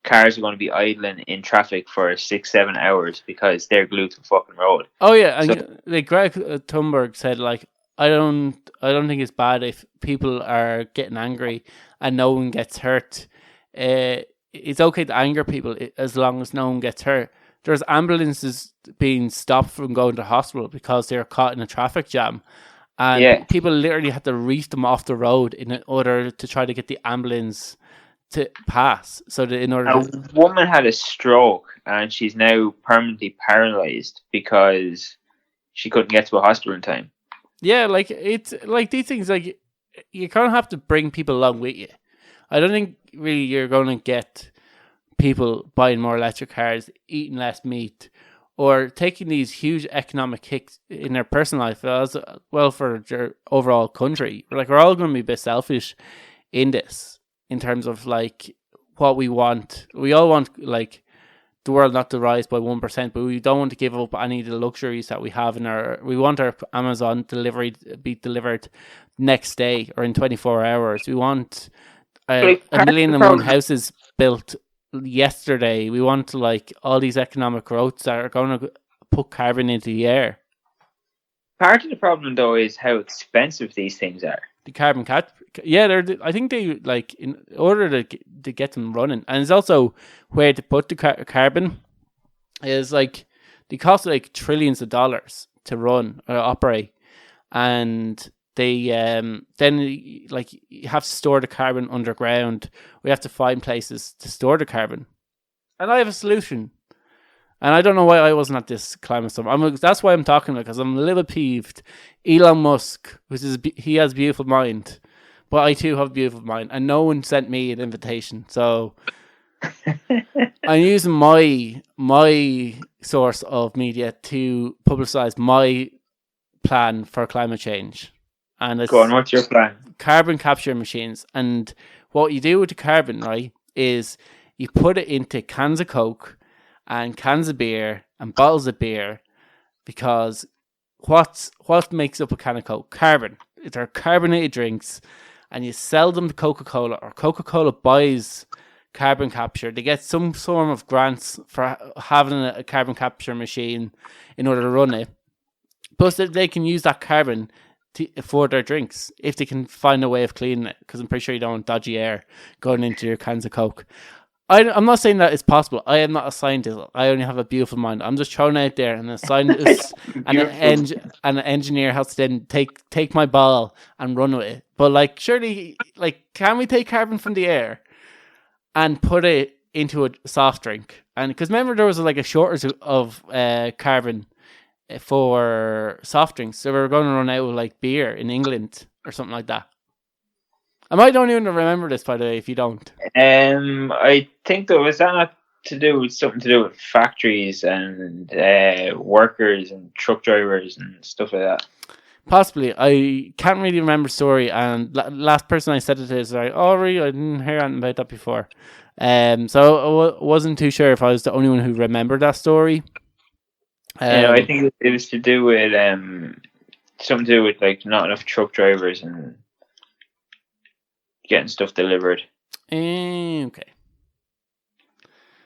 cars are going to be idling in traffic for 6-7 hours because they're glued to the fucking road. Oh yeah, and like Greg Thunberg said, like, I don't think it's bad if people are getting angry and no one gets hurt. It's okay to anger people as long as no one gets hurt. There's ambulances being stopped from going to hospital because they're caught in a traffic jam, and people literally had to reef them off the road in order to try to get the ambulance to pass. So that a woman had a stroke and she's now permanently paralyzed because she couldn't get to a hospital in time. Yeah, like, it's like these things, like, you kind of have to bring people along with you. I don't think really you're going to get people buying more electric cars, eating less meat, or taking these huge economic hits in their personal life as well for their overall country. Like, we're all going to be a bit selfish in this, in terms of like what we want. We all want like the world not to rise by 1%, but we don't want to give up any of the luxuries that we have we want our Amazon delivery to be delivered next day or in 24 hours. We want a million and one houses built yesterday. We want like all these economic growths that are going to put carbon into the air. Part of the problem though is how expensive these things are. The carbon capture, yeah, I think they, like, in order to get them running, and it's also where to put the carbon. is like they cost like trillions of dollars to run or operate, and they then like you have to store the carbon underground. We have to find places to store the carbon, and I have a solution. And I don't know why I wasn't at this climate summit. That's why I'm talking, because I'm a little peeved. Elon Musk, he has a beautiful mind, but I too have a beautiful mind, and no one sent me an invitation. So I'm using my source of media to publicize my plan for climate change. And it's Go on, what's your plan? carbon capture machines. And what you do with the carbon, right, is you put it into cans of Coke and cans of beer and bottles of beer, because what makes up a can of Coke? Carbon. They're carbonated drinks, and you sell them to Coca-Cola, or Coca-Cola buys carbon capture. They get some form of grants for having a carbon capture machine in order to run it. Plus, they can use that carbon for their drinks if they can find a way of cleaning it, because I'm pretty sure you don't want dodgy air going into your cans of Coke. I'm not saying that it's possible. I am not a scientist. I only have a beautiful mind. I'm just throwing it out there, and a scientist and an engineer has to then take my ball and run with it. But like, surely, like, can we take carbon from the air and put it into a soft drink? And because remember, there was like a shortage of carbon for soft drinks, so we were going to run out of like beer in England or something like that. I don't even remember this, by the way, if you don't. I think that was that not something to do with factories and workers and truck drivers and stuff like that. Possibly. I can't really remember the story, and last person I said it to is like, oh, really? I didn't hear anything about that before. So I wasn't too sure if I was the only one who remembered that story. I think it was to do with something to do with like not enough truck drivers and getting stuff delivered. Okay.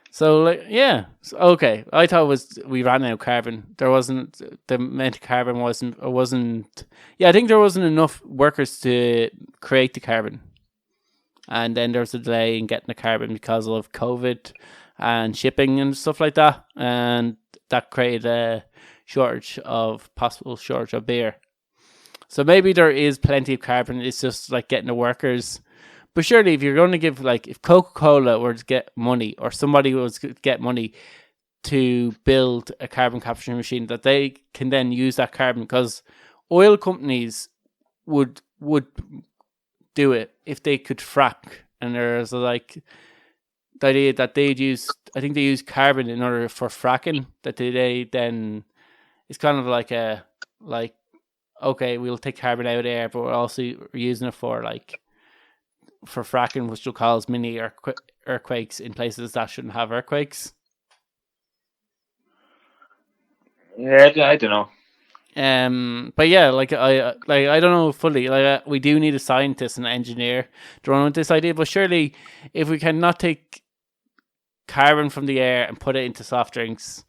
So like, yeah. Okay. I thought it was we ran out of carbon. There wasn't the amount of carbon wasn't. Yeah, I think there wasn't enough workers to create the carbon, and then there was a delay in getting the carbon because of COVID and shipping and stuff like that, and that created a possible shortage of beer. So maybe there is plenty of carbon. It's just like getting the workers. But surely, if you're going to give, like, if Coca-Cola were to get money, or somebody was to get money to build a carbon capture machine, that they can then use that carbon, because oil companies would do it if they could frack. And there's like the idea that they'd use, I think they use carbon in order for fracking, that they then, it's kind of like okay, we'll take carbon out of there, but we're also using it for fracking, which will cause mini earthquakes in places that shouldn't have earthquakes. Yeah, I don't know. But yeah, I don't know fully. We do need a scientist and an engineer to run with this idea. But surely, if we cannot take carbon from the air and put it into soft drinks,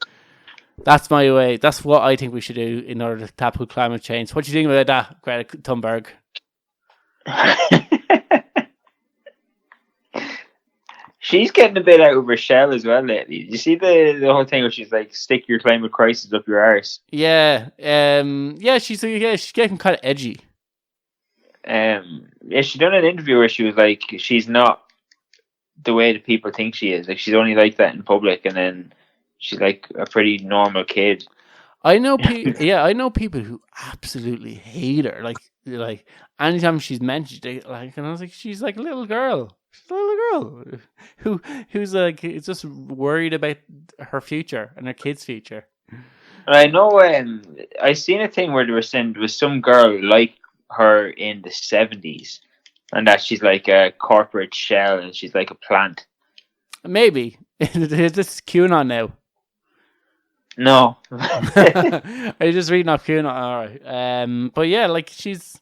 that's my way. That's what I think we should do in order to tackle climate change. What do you think about that, Greta Thunberg? She's getting a bit out of her shell as well lately. You see the whole thing where she's like, stick your climate crisis up your arse. Yeah. She's getting kind of edgy. She done an interview where she was like, she's not the way that people think she is. Like, she's only like that in public, and then she's like a pretty normal kid. I know people who absolutely hate her. Like anytime she's mentioned, and I was like, she's like a little girl. She's a little girl who's like, it's just worried about her future and her kids' future. I know. I seen a thing where they were saying there was some girl like her in the 70s, and that she's like a corporate shell and she's like a plant. Maybe this is QAnon now. No. Are you just reading off QAnon? All right. But yeah, like she's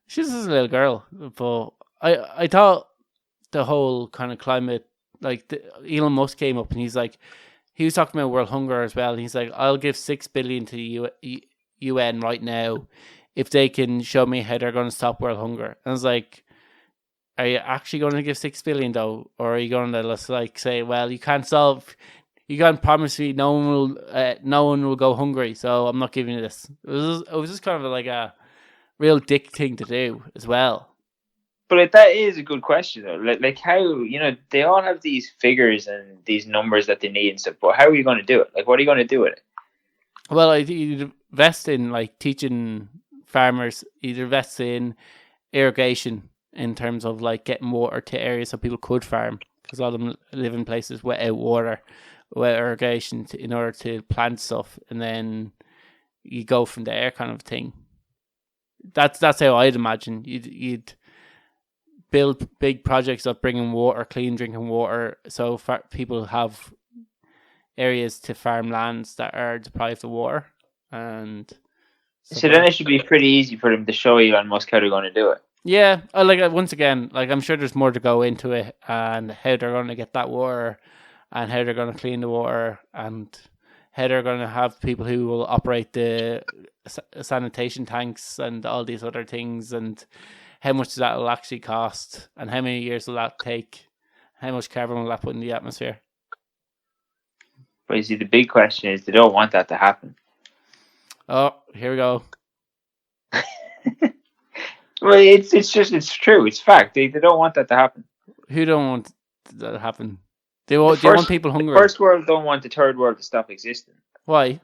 just a little girl. But I thought the whole kind of climate, like Elon Musk came up and he was talking about world hunger as well. And he's like, I'll give $6 billion to the UN right now if they can show me how they're going to stop world hunger. And I was like, are you actually going to give $6 billion though, or are you going to just like say, well, you can't solve you can't promise me no one will go hungry, so I'm not giving you this. It was just kind of like a real dick thing to do as well. But that is a good question though. Like how, they all have these figures and these numbers that they need and stuff. But how are you going to do it? Like, what are you going to do with it? Well, I think you'd invest in like teaching farmers, either invest in irrigation in terms of like getting water to areas so people could farm, because a lot of them live in places without water, without irrigation in order to plant stuff, and then you go from there, kind of thing. That's how I'd imagine you'd build big projects of bringing water, clean drinking water, so people have areas to farm lands that are deprived of water. And so then it should be pretty easy for them to show Elon Musk how they're going to do it. Yeah, once again, like I'm sure there's more to go into it, and how they're going to get that water, and how they're going to clean the water, and how they're going to have people who will operate the sanitation tanks and all these other things, and how much that will actually cost, and how many years will that take, how much carbon will that put in the atmosphere. But you see, the big question is they don't want that to happen. Oh, here we go. Well, it's true. It's fact. They don't want that to happen. Who don't want that to happen? They want people hungry. The first world don't want the third world to stop existing. Why?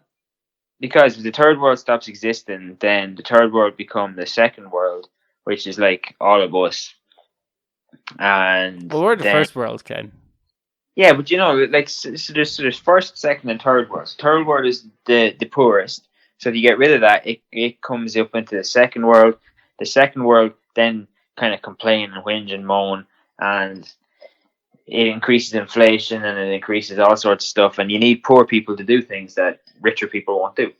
Because if the third world stops existing, then the third world become the second world, which is like all of us. And well, we're the first world, Ken. Yeah, but like so there's first, second, and third world. So third world is the poorest. So if you get rid of that, it comes up into the second world. The second world then kind of complain and whinge and moan, and it increases inflation and it increases all sorts of stuff. And you need poor people to do things that richer people won't do.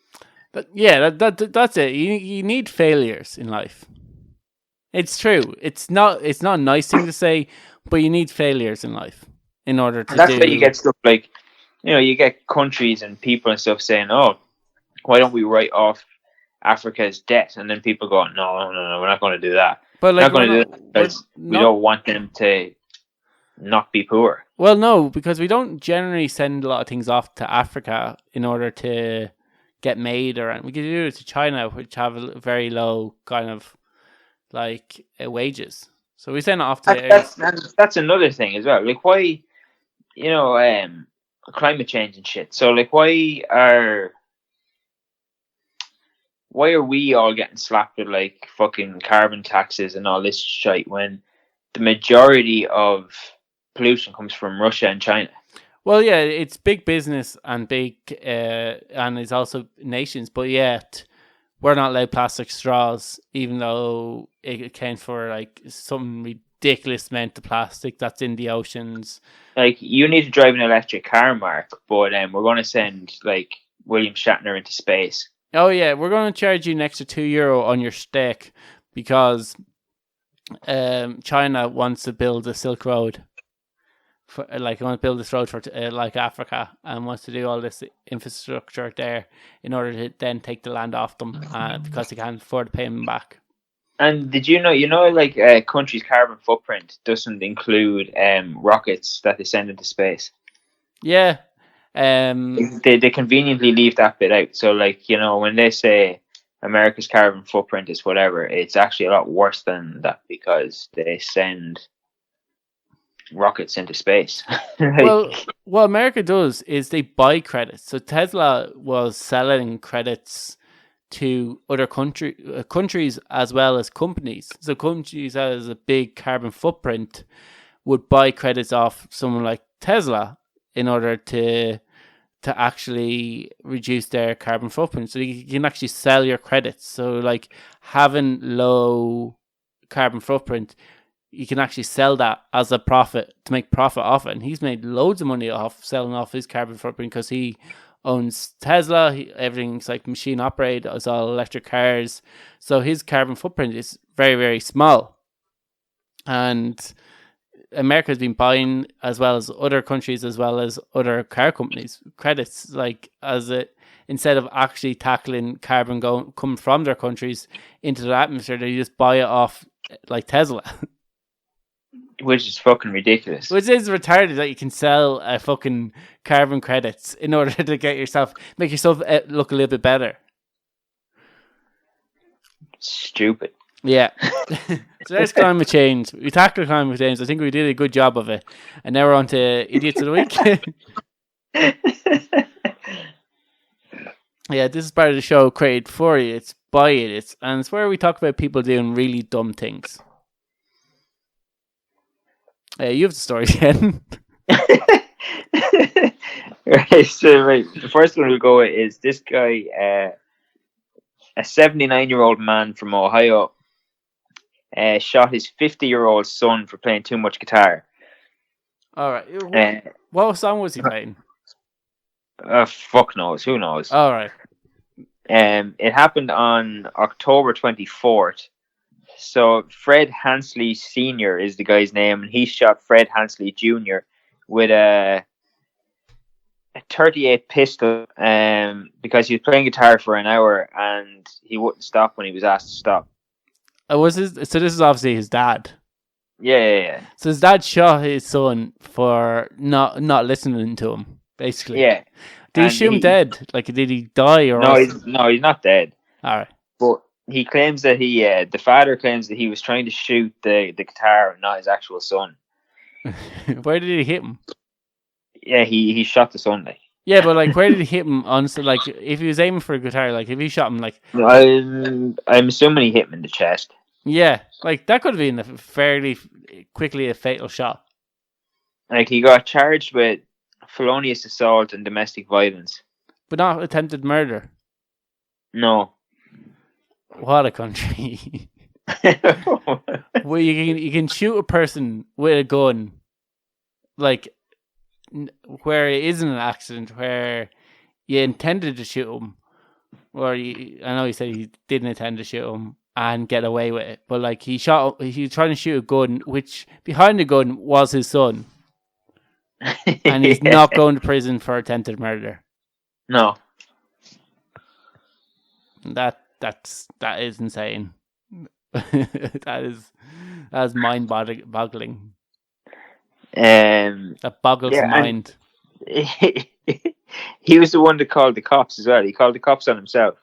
But yeah, that's it. You need failures in life. It's true. It's not a nice thing to say, but you need failures in life in order to. And that's why you get stuff like, you get countries and people and stuff saying, "Oh, why don't we write off Africa's debt?" And then people go, no, we're not going to do that. But like, we're not going to do that because we don't want them to not be poor. Well, no, because we don't generally send a lot of things off to Africa in order to get made, or we can do it to China, which have a very low kind of like wages. So we send it off to. That's another thing as well. Like, why, climate change and shit. So like, why are we all getting slapped with like fucking carbon taxes and all this shit when the majority of pollution comes from Russia and China? Well, yeah, it's big business and big, and it's also nations, but yet we're not allowed plastic straws, even though it accounts for like some ridiculous amount of plastic that's in the oceans. Like, you need to drive an electric car, Mark, but we're going to send like William Shatner into space. Oh yeah, we're going to charge you an extra €2 on your steak because China wants to build a Silk Road. Want to build this road for like Africa, and wants to do all this infrastructure there in order to then take the land off them because they can't afford to pay them back. And did you know, like a country's carbon footprint doesn't include rockets that they send into space? Yeah. They conveniently leave that bit out. So like, when they say America's carbon footprint is whatever, it's actually a lot worse than that because they send rockets into space. What America does is they buy credits. So Tesla was selling credits to other countries as well as companies. So countries that has a big carbon footprint would buy credits off someone like Tesla in order to actually reduce their carbon footprint. So you can actually sell your credits. So like having low carbon footprint, you can actually sell that as a profit to make profit off it. And he's made loads of money off selling off his carbon footprint because he owns Tesla. Everything's like machine operated. It's all electric cars. So his carbon footprint is very, very small. And America has been buying, as well as other countries, as well as other car companies, credits, like instead of actually tackling carbon coming from their countries into the atmosphere, they just buy it off like Tesla. which is fucking ridiculous. Which is retarded that you can sell fucking carbon credits in order to make yourself look a little bit better. Stupid. Yeah. So there's climate change. We tackled climate change. I think we did a good job of it. And now we're on to Idiots of the Week. Yeah, this is part of the show created for you. It's by idiots. And it's where we talk about people doing really dumb things. You have the story, Ken. Right, the first one we'll go with is this guy, a 79-year-old man from Ohio, shot his 50-year-old son for playing too much guitar. All right. What song was he playing? Fuck knows. Who knows? All right. It happened on October 24th. So Fred Hansley Sr. is the guy's name, and he shot Fred Hansley Jr. with a 38 pistol because he was playing guitar for an hour and he wouldn't stop when he was asked to stop. So this is obviously his dad. Yeah. So his dad shot his son for not listening to him, basically. Yeah. Did he shoot him dead? Like, did he die or? No, he's not dead. All right. But he claims that the father claims that he was trying to shoot the guitar and not his actual son. Where did he hit him? Yeah, he shot the son. Like. Yeah, but like, where did he hit him? On, so, like, if he was aiming for a guitar, like, if he shot him, like, I'm assuming he hit him in the chest. Yeah, like that could have been fairly quickly a fatal shot. Like he got charged with felonious assault and domestic violence, but not attempted murder. No. What a country! Where you can shoot a person with a gun, like where it isn't an accident, where you intended to shoot him, or I know he said he didn't intend to shoot him and get away with it, but like he was trying to shoot a gun, which behind the gun was his son, and he's not going to prison for attempted murder. No, that is insane. that is mind boggling. That boggles the mind. He was the one that called the cops as well. He called the cops on himself.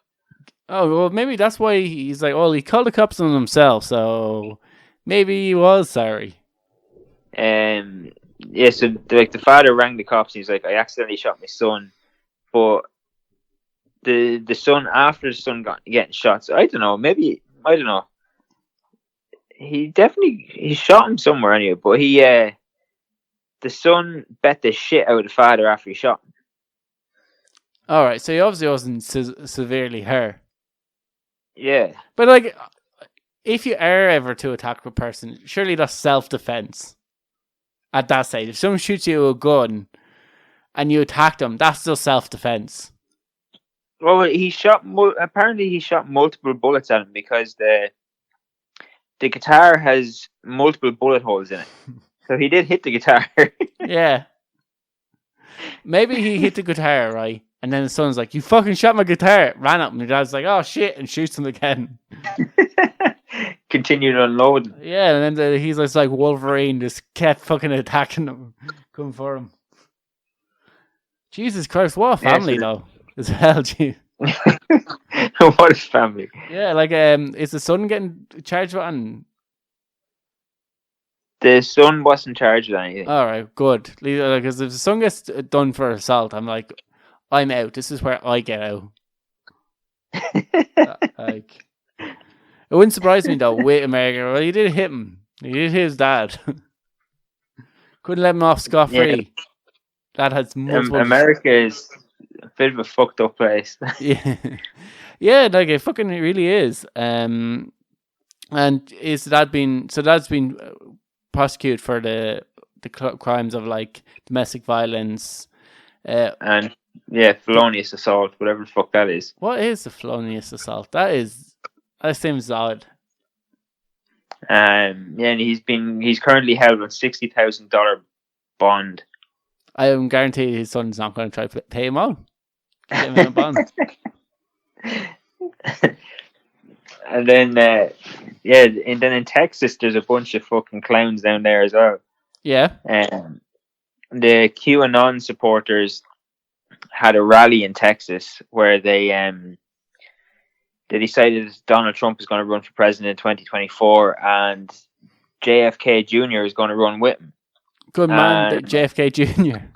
Oh, well, maybe that's why he's like, well, he called the cops on himself, so maybe he was sorry. Yeah, so like the father rang the cops and he's like, I accidentally shot my son, but the son, after the son getting shot, so I don't know, he shot him somewhere anyway, but the son bet the shit out of the father after he shot him. Alright, so he obviously wasn't severely hurt. Yeah. But like, if you are ever to attack a person, surely that's self-defense at that stage. If someone shoots you with a gun and you attack them, that's still self-defense. Well, apparently he shot multiple bullets at him because the guitar has multiple bullet holes in it. So he did hit the guitar. Yeah. Maybe he hit the guitar, right? And then the son's like, you fucking shot my guitar. Ran up and the dad's like, oh shit, and shoots him again. Continued unloading. Yeah, and then he's just like Wolverine, just kept fucking attacking him. Coming for him. Jesus Christ, what a family though. As well, gee. What a family. Yeah, like, is the son getting charged with anything? The son wasn't charged with anything. Alright, good. Because if the son gets done for assault, I'm like, I'm out. This is where I get out. Like, it wouldn't surprise me though with America. Well, he did hit him. He did hit his dad. Couldn't let him off scot free. Yeah. That has multiple. America is a bit of a fucked up place. Yeah, yeah, like it fucking really is. And is that been that's been prosecuted for the crimes of like domestic violence and. Yeah, felonious assault, whatever the fuck that is. What is a felonious assault? That seems odd. And he's currently held on $60,000 bond. I am guaranteed his son's not going to try to pay him on. Get him in a bond. And then yeah, and then in Texas, there's a bunch of fucking clowns down there as well. Yeah. The QAnon supporters had a rally in Texas where they decided Donald Trump is going to run for president in 2024, and JFK Jr. is going to run with him. Good man, the JFK Jr.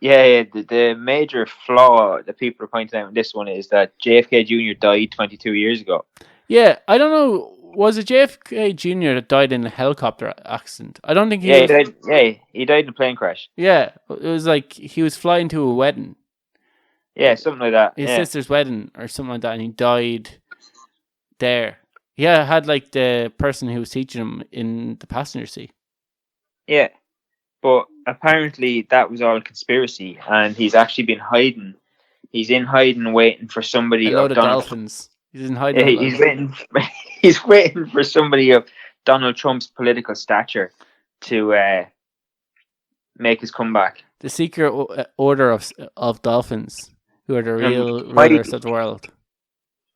Yeah, the major flaw that people are pointing out in this one is that JFK Jr. died 22 years ago. Yeah, I don't know. Was it JFK Jr. that died in a helicopter accident? I don't think he was. He died in a plane crash. Yeah, it was like he was flying to a wedding. Yeah, something like that. His sister's wedding or something like that, and he died there. Yeah, had like the person who was teaching him in the passenger seat. Yeah, but apparently that was all conspiracy, and he's actually been hiding. He's in hiding, waiting for somebody. A load of dolphins. He's in hiding. Yeah, he's waiting. He's waiting for somebody of Donald Trump's political stature to make his comeback. The secret order of dolphins, who are the real rulers of the world.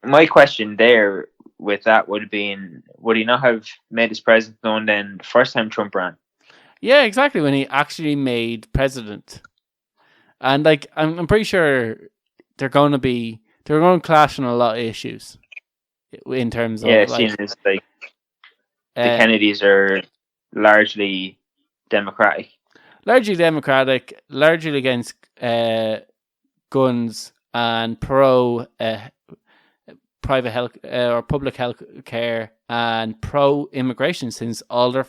My question there with that would have been: would he not have made his presence known then the first time Trump ran? Yeah, exactly. When he actually made president, and like I'm pretty sure they're going to clash on a lot of issues in terms of seeing as like the Kennedys are largely Democratic, largely against guns and pro private health or public health care and pro immigration, since all their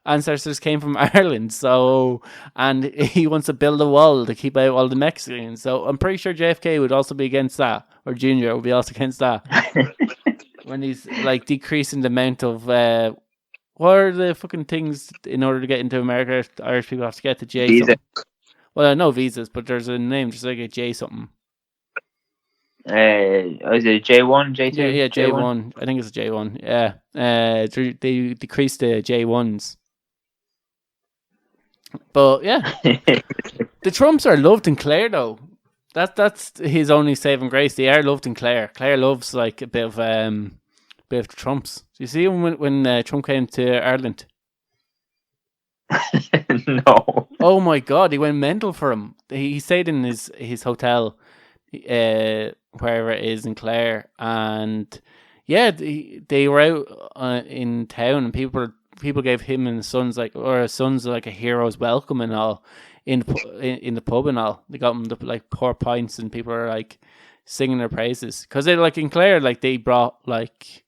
ancestors came from Ireland. So, and he wants to build a wall to keep out all the Mexicans. So I'm pretty sure JFK would also be against that, or Junior would be also against that. When he's like decreasing the amount of what are the fucking things in order to get into America? Irish people have to get the J. Visa. Well, I know visas, but there's a name just like a J something. Is it J1, J2? Yeah, J1. I think it's a J1. Yeah. They decreased the J1s. But yeah, the Trumps are loved in Clare though. That's his only saving grace. They are loved in Clare. Clare loves like a bit of the Trumps. Do you see him when Trump came to Ireland? No. Oh my God, he went mental for him. He stayed in his hotel, wherever it is in Clare, and yeah, they were out in town, and people gave him and his sons like a hero's welcome and all in the pub and all. They got him to like pour pints, and people are like singing their praises because they like in Clare, like they brought like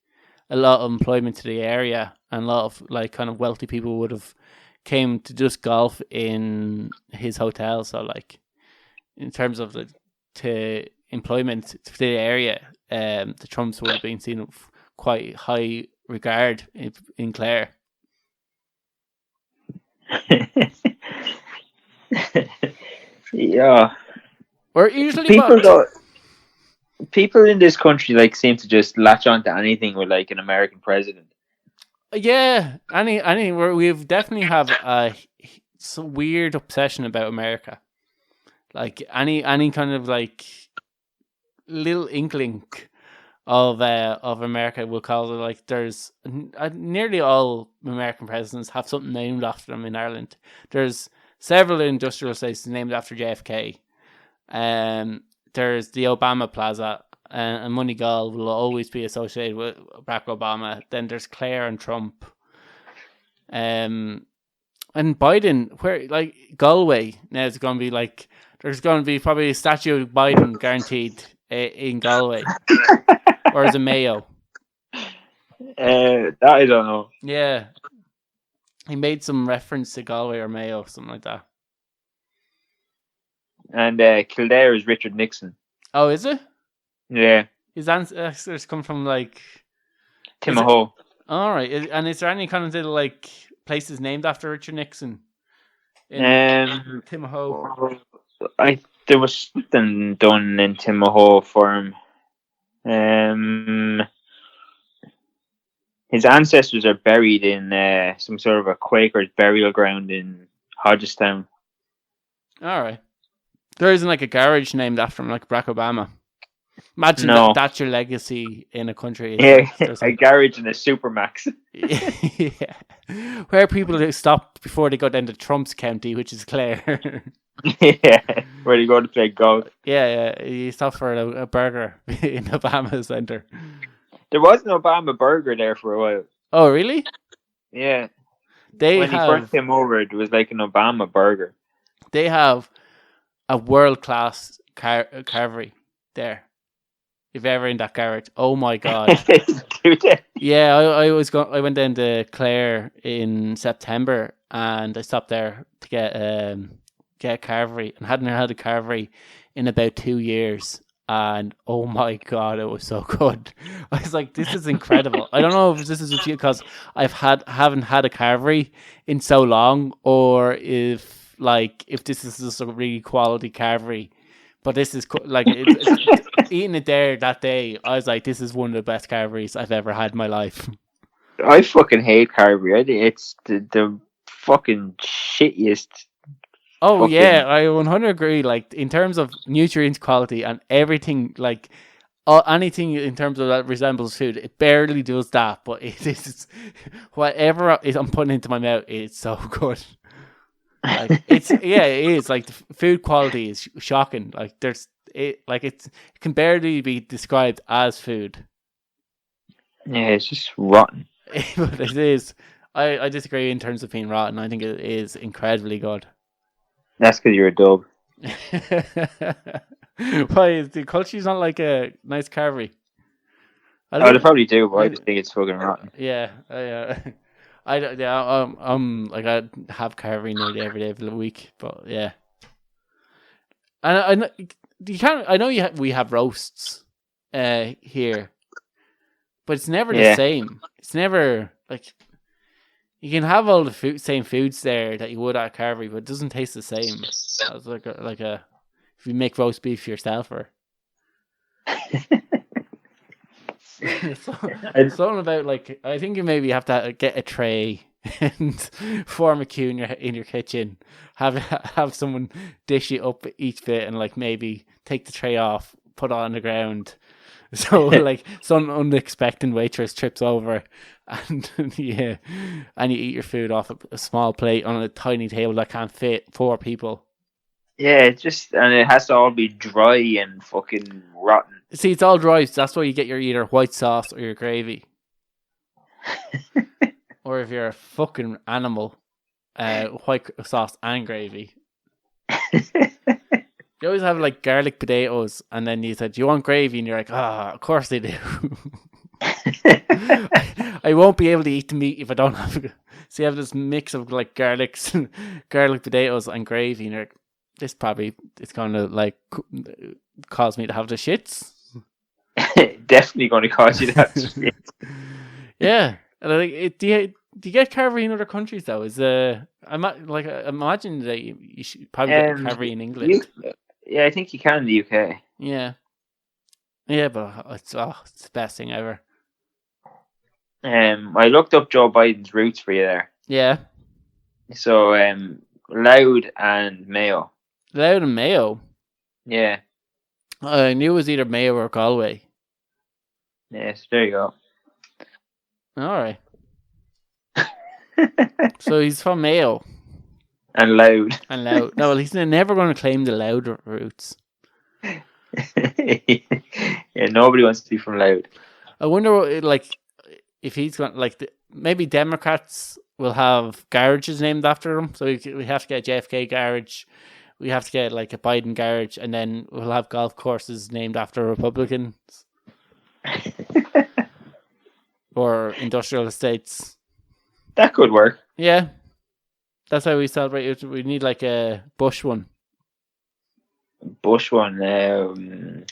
a lot of employment to the area, and a lot of like kind of wealthy people would have came to just golf in his hotel. So like in terms of to employment to the area, the Trumps would have been seen of quite high regard in Clare. Yeah. Or usually people in this country like seem to just latch on to anything with like an American president. Yeah, we've definitely have a weird obsession about America. Like any kind of like little inkling of America, we'll call it. Like there's nearly all American presidents have something named after them in Ireland. There's several industrial estates named after JFK. There's the Obama Plaza, and Moneygall will always be associated with Barack Obama. Then there's Clare and Trump. And Biden, where like Galway now is going to be like, there's going to be probably a statue of Biden guaranteed in Galway. Or is it Mayo? That I don't know. Yeah. He made some reference to Galway or Mayo, something like that. And Kildare is Richard Nixon. Oh, is it? Yeah. His ancestors come from like Timahoe. All right. And is there any kind of little like places named after Richard Nixon? In Timahoe. There was something done in Timahoe for him. His ancestors are buried in some sort of a Quaker's burial ground in Hodgestown. All right. There isn't like a garage named after him, like Barack Obama. Imagine No. that's your legacy in a country. Yeah, There's a garage and a Supermax. yeah. Where people do stop before they go down to Trump's county, which is Clare. Yeah, where you go to play golf. Yeah, you stop for a burger in Obama Center. There was an Obama burger there for a while. Oh, really? Yeah. They When he first came over, it was like an Obama burger. They have a world-class carvery there. If ever in that garage, oh my god! Do they? Yeah, I went down to Clare in September, and I stopped there to get a carvery, and hadn't had a carvery in about 2 years. And oh my god, it was so good. I was like, this is incredible. I don't know if this is because haven't had a carvery in so long, or if this is just a really quality carvery. But this is eating it there that day. I was like, this is one of the best carveries I've ever had in my life. I fucking hate Carberry. I think it's the fucking shittiest. Oh yeah, I 100 agree. Like in terms of nutrients, quality, and everything, like anything in terms of that resembles food, it barely does that. But it is whatever I'm putting into my mouth. It's so good. Like it is like the food quality is shocking. Like it can barely be described as food. Yeah, it's just rotten. But it is. I disagree in terms of being rotten. I think it is incredibly good. That's because you're a dub. Why is the culture's not like a nice carvery? They probably do, but I just think it's fucking rotten. Yeah, I have carvery nearly every day of the week, but yeah. And I know we have roasts here, but it's never the same. It's never like you can have all the same foods there that you would at a carvery, but it doesn't taste the same as like a if you make roast beef yourself or. Something about like I think you maybe have to get a tray and form a queue in your kitchen. Have someone dish it up each bit and like maybe take the tray off, put it on the ground. So like some unexpected waitress trips over and and you eat your food off a small plate on a tiny table that can't fit 4 people. Yeah, and it has to all be dry and fucking rotten. See, it's all dry, so that's why you get your either white sauce or your gravy. Or if you're a fucking animal, white sauce and gravy. You always have like garlic potatoes, and then you said, "Do you want gravy?" And you're like, of course they do." I won't be able to eat the meat if I don't have. So you have this mix of like garlic potatoes and gravy, and you're like, it's going to like cause me to have the shits. Definitely going to cause you to have the shits. Yeah, and I think do you get carvery in other countries though? Imagine that you should probably get carvery in England. Yeah, I think you can in the UK. Yeah, but it's the best thing ever. I looked up Joe Biden's roots for you there. Yeah. So, Loud and Mayo. Loud and Mayo? Yeah. I knew it was either Mayo or Galway. Yes, there you go. Alright. So he's from Mayo. And Loud. No, well, he's never going to claim the Loud roots. Yeah, nobody wants to be from Loud. I wonder, like, if he's going maybe Democrats will have garages named after him. So we have to get a JFK garage. We have to get like a Biden garage, and then we'll have golf courses named after Republicans or industrial estates. That could work. Yeah, that's how we celebrate it. We need like a Bush one. Bush one.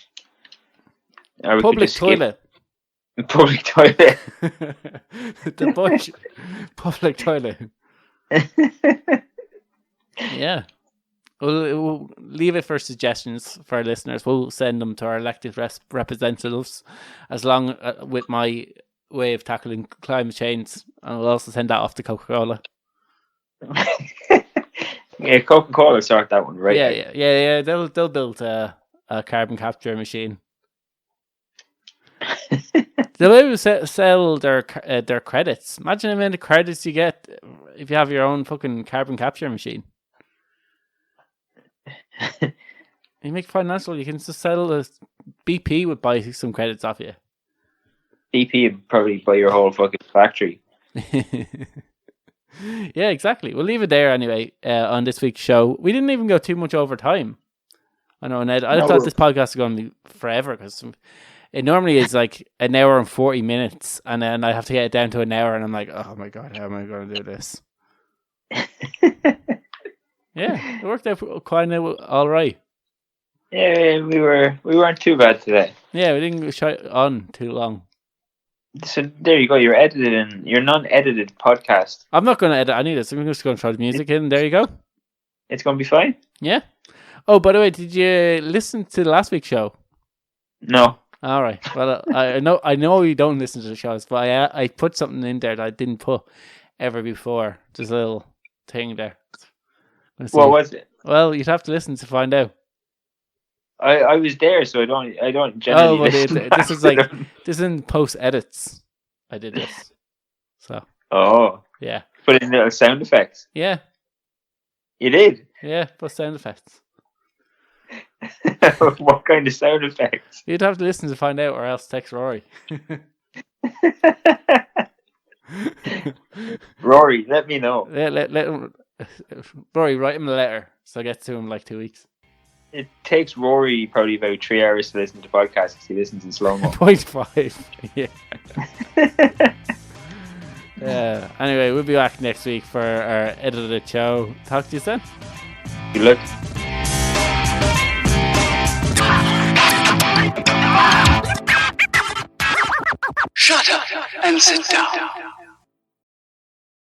Public toilet. Public toilet. The Bush public toilet. Yeah. We'll leave it for suggestions for our listeners. We'll send them to our elected representatives, as long with my way of tackling climate change, and we'll also send that off to Coca-Cola. Yeah, Coca-Cola sort that one, right? Yeah. They'll build a carbon capture machine. They'll be able to sell their credits. Imagine the amount of credits you get if you have your own fucking carbon capture machine. You make financial. You can just sell a BP would buy some credits off you. BP would probably buy your whole fucking factory. Yeah, exactly. We'll leave it there anyway on this week's show. We didn't even go too much over time. I know, Ned. I thought this podcast was going to be forever because it normally is like an hour and 40 minutes, and then I have to get it down to an hour, and I'm like, oh my God, how am I going to do this? Yeah, it worked out quite all right. Yeah, we weren't too bad today. Yeah, we didn't go on too long. So there you go. You're non-edited podcast. I'm not going to edit any of this. I'm just going to throw the music in. There you go. It's going to be fine. Yeah. Oh, by the way, did you listen to last week's show? No. All right. Well, I know you don't listen to the shows, but I put something in there that I didn't put ever before. Just a little thing there. What was it? Well, you'd have to listen to find out. I was there, so I don't generally. Listen this is like this is in post edits. I did this. So. Oh. Yeah. Put in little sound effects. Yeah. You did. Yeah, put sound effects. What kind of sound effects? You'd have to listen to find out, or else text Rory. Rory, let me know. Let him, Rory, write him a letter so I get to him in like 2 weeks. It takes Rory probably about 3 hours to listen to podcasts because he listens in slow-mo. 0.5. Yeah. Anyway, we'll be back next week for our edited show. Talk to you then. Good luck. Shut up and sit down.